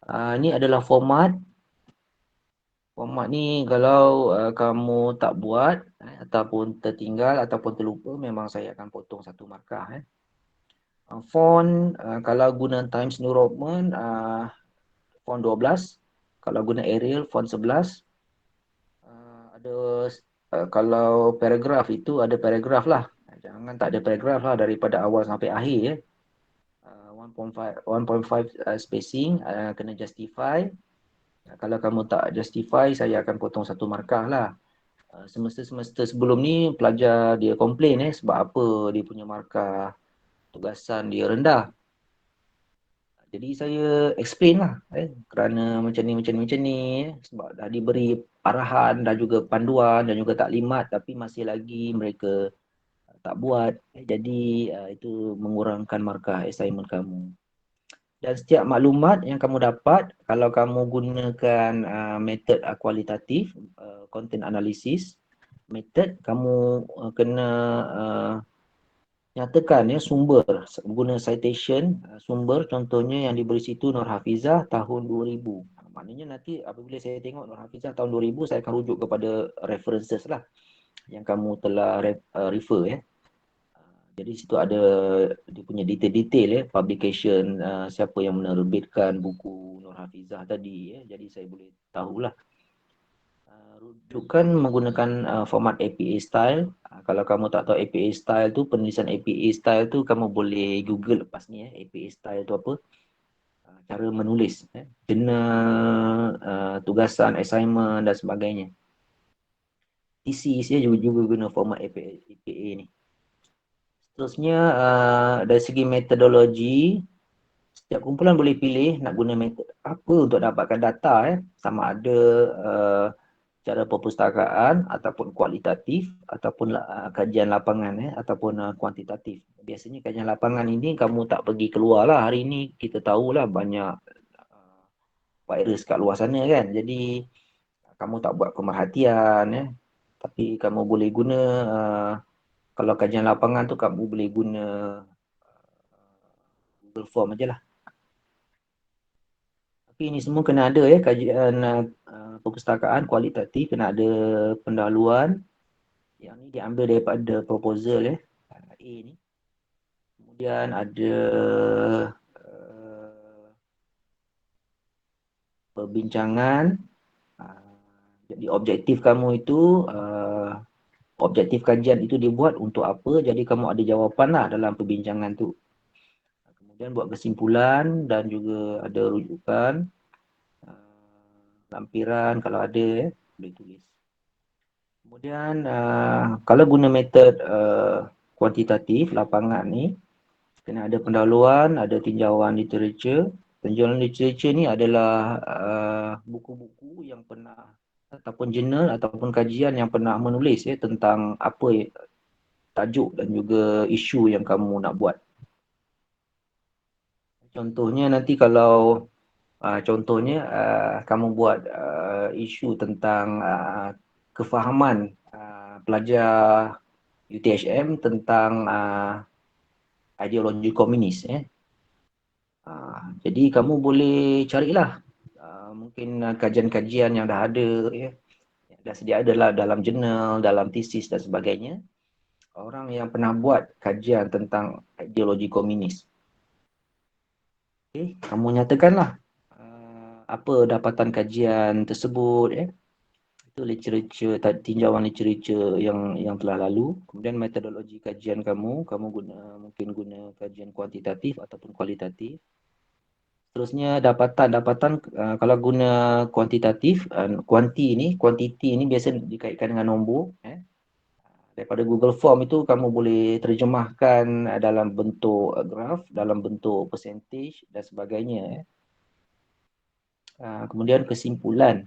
Ini adalah format. Format ni kalau kamu tak buat ataupun tertinggal ataupun terlupa, memang saya akan potong 1 markah. Font, kalau guna Times New Roman, font 12. Kalau guna Arial, font 11. Kalau paragraf itu ada paragraf lah. Jangan tak ada paragraf lah daripada awal sampai akhir. 1.5 spacing, kena justify. Kalau kamu tak justify, saya akan potong 1 markah lah. Semester sebelum ni pelajar dia komplain sebab apa dia punya markah tugasan dia rendah. Jadi saya explain lah kerana macam ni sebab dah diberi arahan dan juga panduan dan juga taklimat, tapi masih lagi mereka tak buat. Jadi itu mengurangkan markah assignment kamu. Dan setiap maklumat yang kamu dapat, kalau kamu gunakan metod kualitatif, content analysis method, kamu kena nyatakan sumber, guna citation sumber, contohnya yang diberi situ Nur Hafizah tahun 2000. Maknanya nanti apabila saya tengok Nur Hafizah tahun 2000, saya akan rujuk kepada references lah yang kamu telah refer. Jadi situ ada dia punya detail-detail publication, siapa yang menerbitkan buku Nur Hafizah tadi Jadi saya boleh tahulah. Rujukan menggunakan format APA style. Kalau kamu tak tahu APA style tu, penulisan APA style tu kamu boleh Google lepas ni APA style tu apa? Cara menulis, jurnal, tugasan, assignment dan sebagainya. Thesis juga guna format APA ni. Seterusnya dari segi metodologi, setiap kumpulan boleh pilih nak guna metod apa untuk dapatkan data sama ada cara perpustakaan ataupun kualitatif ataupun kajian lapangan ataupun kuantitatif. Biasanya kajian lapangan ini kamu tak pergi keluar lah. Hari ini kita tahulah banyak virus kat luar sana kan. Jadi kamu tak buat pemerhatian tapi kamu boleh guna kalau kajian lapangan tu kamu boleh guna Google Form aje lah. Tapi ini semua kena ada kajian perpustakaan kualitatif, kena ada pendahuluan. Yang ni diambil daripada proposal A ni. Kemudian ada perbincangan. Jadi objektif kamu itu objektif kajian itu dibuat untuk apa, jadi kamu ada jawapan lah dalam perbincangan tu. Kemudian buat kesimpulan dan juga ada rujukan, lampiran kalau ada boleh tulis. Kemudian kalau guna metod kuantitatif lapangan ni, kena ada pendahuluan, ada tinjauan literature. Tinjauan literature ni adalah buku-buku yang pernah ataupun jurnal ataupun kajian yang pernah menulis tentang apa tajuk dan juga isu yang kamu nak buat. Contohnya nanti kalau kamu buat isu tentang kefahaman pelajar UTHM tentang ideologi komunis jadi kamu boleh carilah mungkin kajian-kajian yang dah ada yang dah sedia ada dalam jurnal, dalam tesis dan sebagainya. Orang yang pernah buat kajian tentang ideologi komunis. Kamu nyatakanlah apa dapatan kajian tersebut itu literature, tinjauan literature yang telah lalu. Kemudian metodologi kajian kamu mungkin guna kajian kuantitatif ataupun kualitatif. Terusnya dapatan kalau guna kuantitatif, kuantiti ini biasa dikaitkan dengan nombor. Daripada Google Form itu kamu boleh terjemahkan dalam bentuk graf, dalam bentuk percentage dan sebagainya. Kemudian kesimpulan,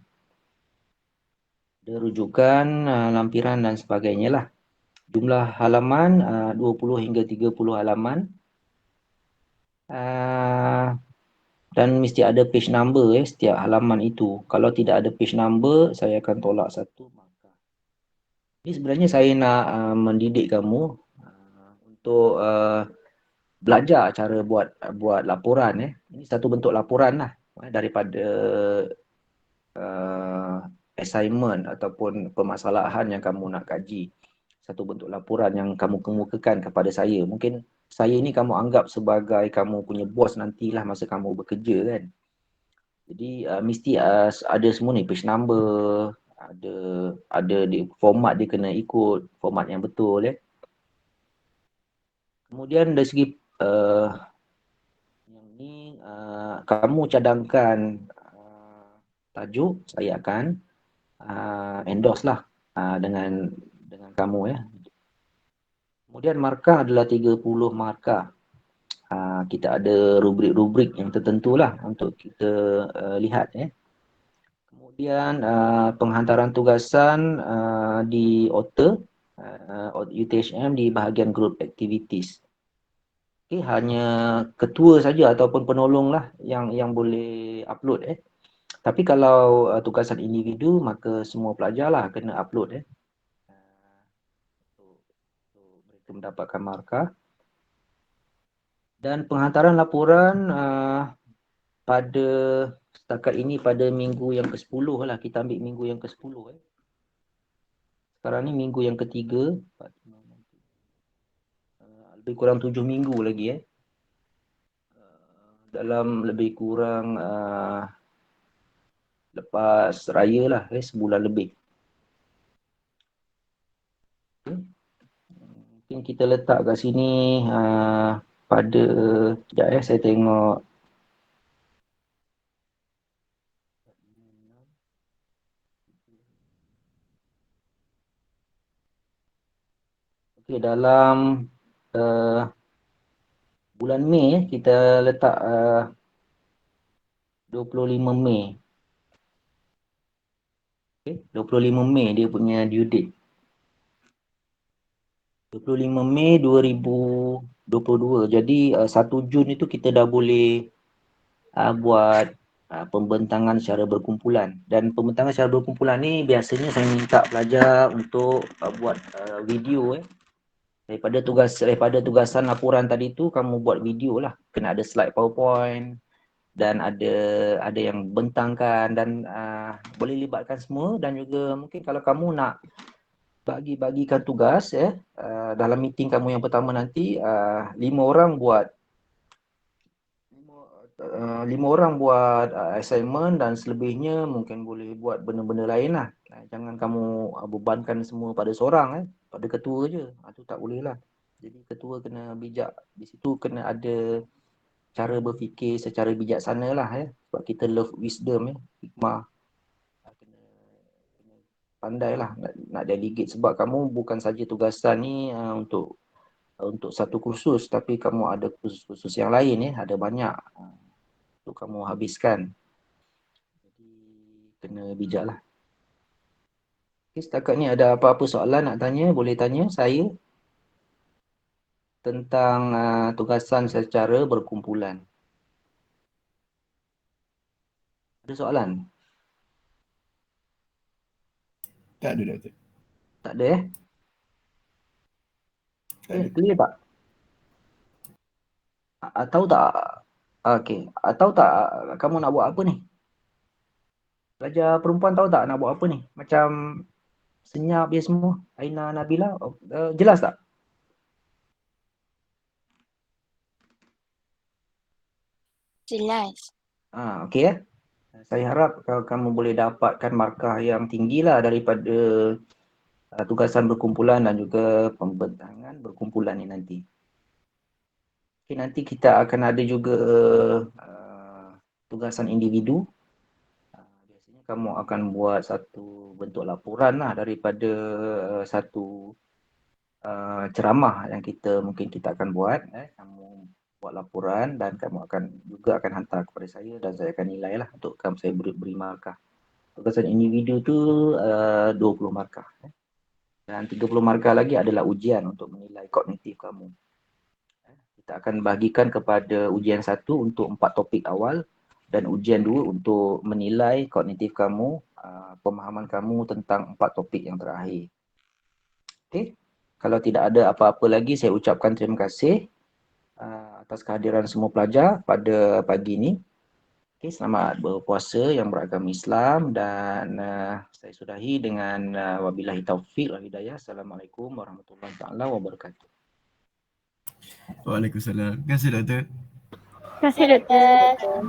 ada rujukan, lampiran dan sebagainya lah. Jumlah halaman 20 hingga 30 halaman. Dan mesti ada page number setiap halaman itu. Kalau tidak ada page number, saya akan tolak satu markah. Ini sebenarnya saya nak mendidik kamu untuk belajar cara buat laporan. Ini satu bentuk laporan lah daripada assignment ataupun permasalahan yang kamu nak kaji. Satu bentuk laporan yang kamu kemukakan kepada saya. Mungkin saya ni kamu anggap sebagai kamu punya bos nantilah masa kamu bekerja kan. Jadi mesti ada semua ni page number, ada di format dia kena ikut format yang betul Kemudian dari segi yang ni kamu cadangkan tajuk, saya akan endorse lah dengan kamu Kemudian markah adalah 30 markah. Kita ada rubrik-rubrik yang tertentu lah untuk kita lihat Kemudian penghantaran tugasan di author UTHM di bahagian group activities. Hanya ketua saja ataupun penolong lah yang boleh upload Tapi kalau tugasan individu maka semua pelajar lah kena upload untuk mereka mendapatkan markah. Dan penghantaran laporan pada setakat ini pada minggu yang ke-10 lah, kita ambil minggu yang ke-10 Sekarang ni minggu yang ketiga, lebih kurang 7 minggu lagi dalam lebih kurang lepas raya lah, sebulan lebih. Okay. Mungkin kita letak kat sini pada, sekejap saya tengok. Okay, dalam bulan Mei kita letak 25 Mei. Okay, 25 Mei dia punya due date. 25 Mei 2022. Jadi 1 Jun itu kita dah boleh buat pembentangan secara berkumpulan. Dan pembentangan secara berkumpulan ni biasanya saya minta pelajar untuk buat video daripada tugasan laporan tadi tu kamu buat video lah. Kena ada slide PowerPoint dan ada yang bentangkan dan boleh libatkan semua. Dan juga mungkin kalau kamu nak bagikan tugas dalam meeting kamu yang pertama nanti 5 orang buat assignment dan selebihnya mungkin boleh buat benda-benda lain lah. Jangan kamu bebankan semua pada seorang pada ketua je. Itu tak boleh lah. Jadi ketua kena bijak. Di situ kena ada cara berfikir secara bijaksana lah sebab kita love wisdom hikmah. Kena pandai lah nak delegate sebab kamu bukan saja tugasan ni untuk satu kursus tapi kamu ada kursus-kursus yang lain ada banyak untuk kamu habiskan. Jadi kena bijak lah. Okay, setakat ni ada apa-apa soalan nak tanya, boleh tanya saya tentang tugasan secara berkumpulan. Ada soalan? Tak ada, Doktor. Tak ada Tak ada. clear tak? Tahu tak? Okey, tahu tak kamu nak buat apa ni? Pelajar perempuan tahu tak nak buat apa ni? Macam senyap dia semua. Aina, Nabila, jelas tak? Jelas. Okey Saya harap kamu boleh dapatkan markah yang tinggi lah daripada tugasan berkumpulan dan juga pembentangan berkumpulan ni nanti. Okay, nanti kita akan ada juga tugasan individu. Biasanya kamu akan buat satu bentuk laporan lah daripada satu ceramah yang mungkin kita akan buat. Kamu buat laporan dan kamu akan hantar kepada saya dan saya akan nilai lah untuk saya beri markah. Tugasan individu tu 20 markah. Dan 30 markah lagi adalah ujian untuk menilai kognitif kamu. Kita akan bahagikan kepada ujian 1 untuk 4 topik awal dan ujian 2 untuk menilai kognitif kamu, pemahaman kamu tentang 4 topik yang terakhir. Okey. Kalau tidak ada apa-apa lagi, saya ucapkan terima kasih atas kehadiran semua pelajar pada pagi ini. Okay, selamat berpuasa yang beragama Islam dan saya sudahi dengan wabillahi taufiq wal hidayah. Assalamualaikum warahmatullahi wabarakatuh. Waalaikumsalam. Terima kasih, Doktor. Terima kasih, Doktor.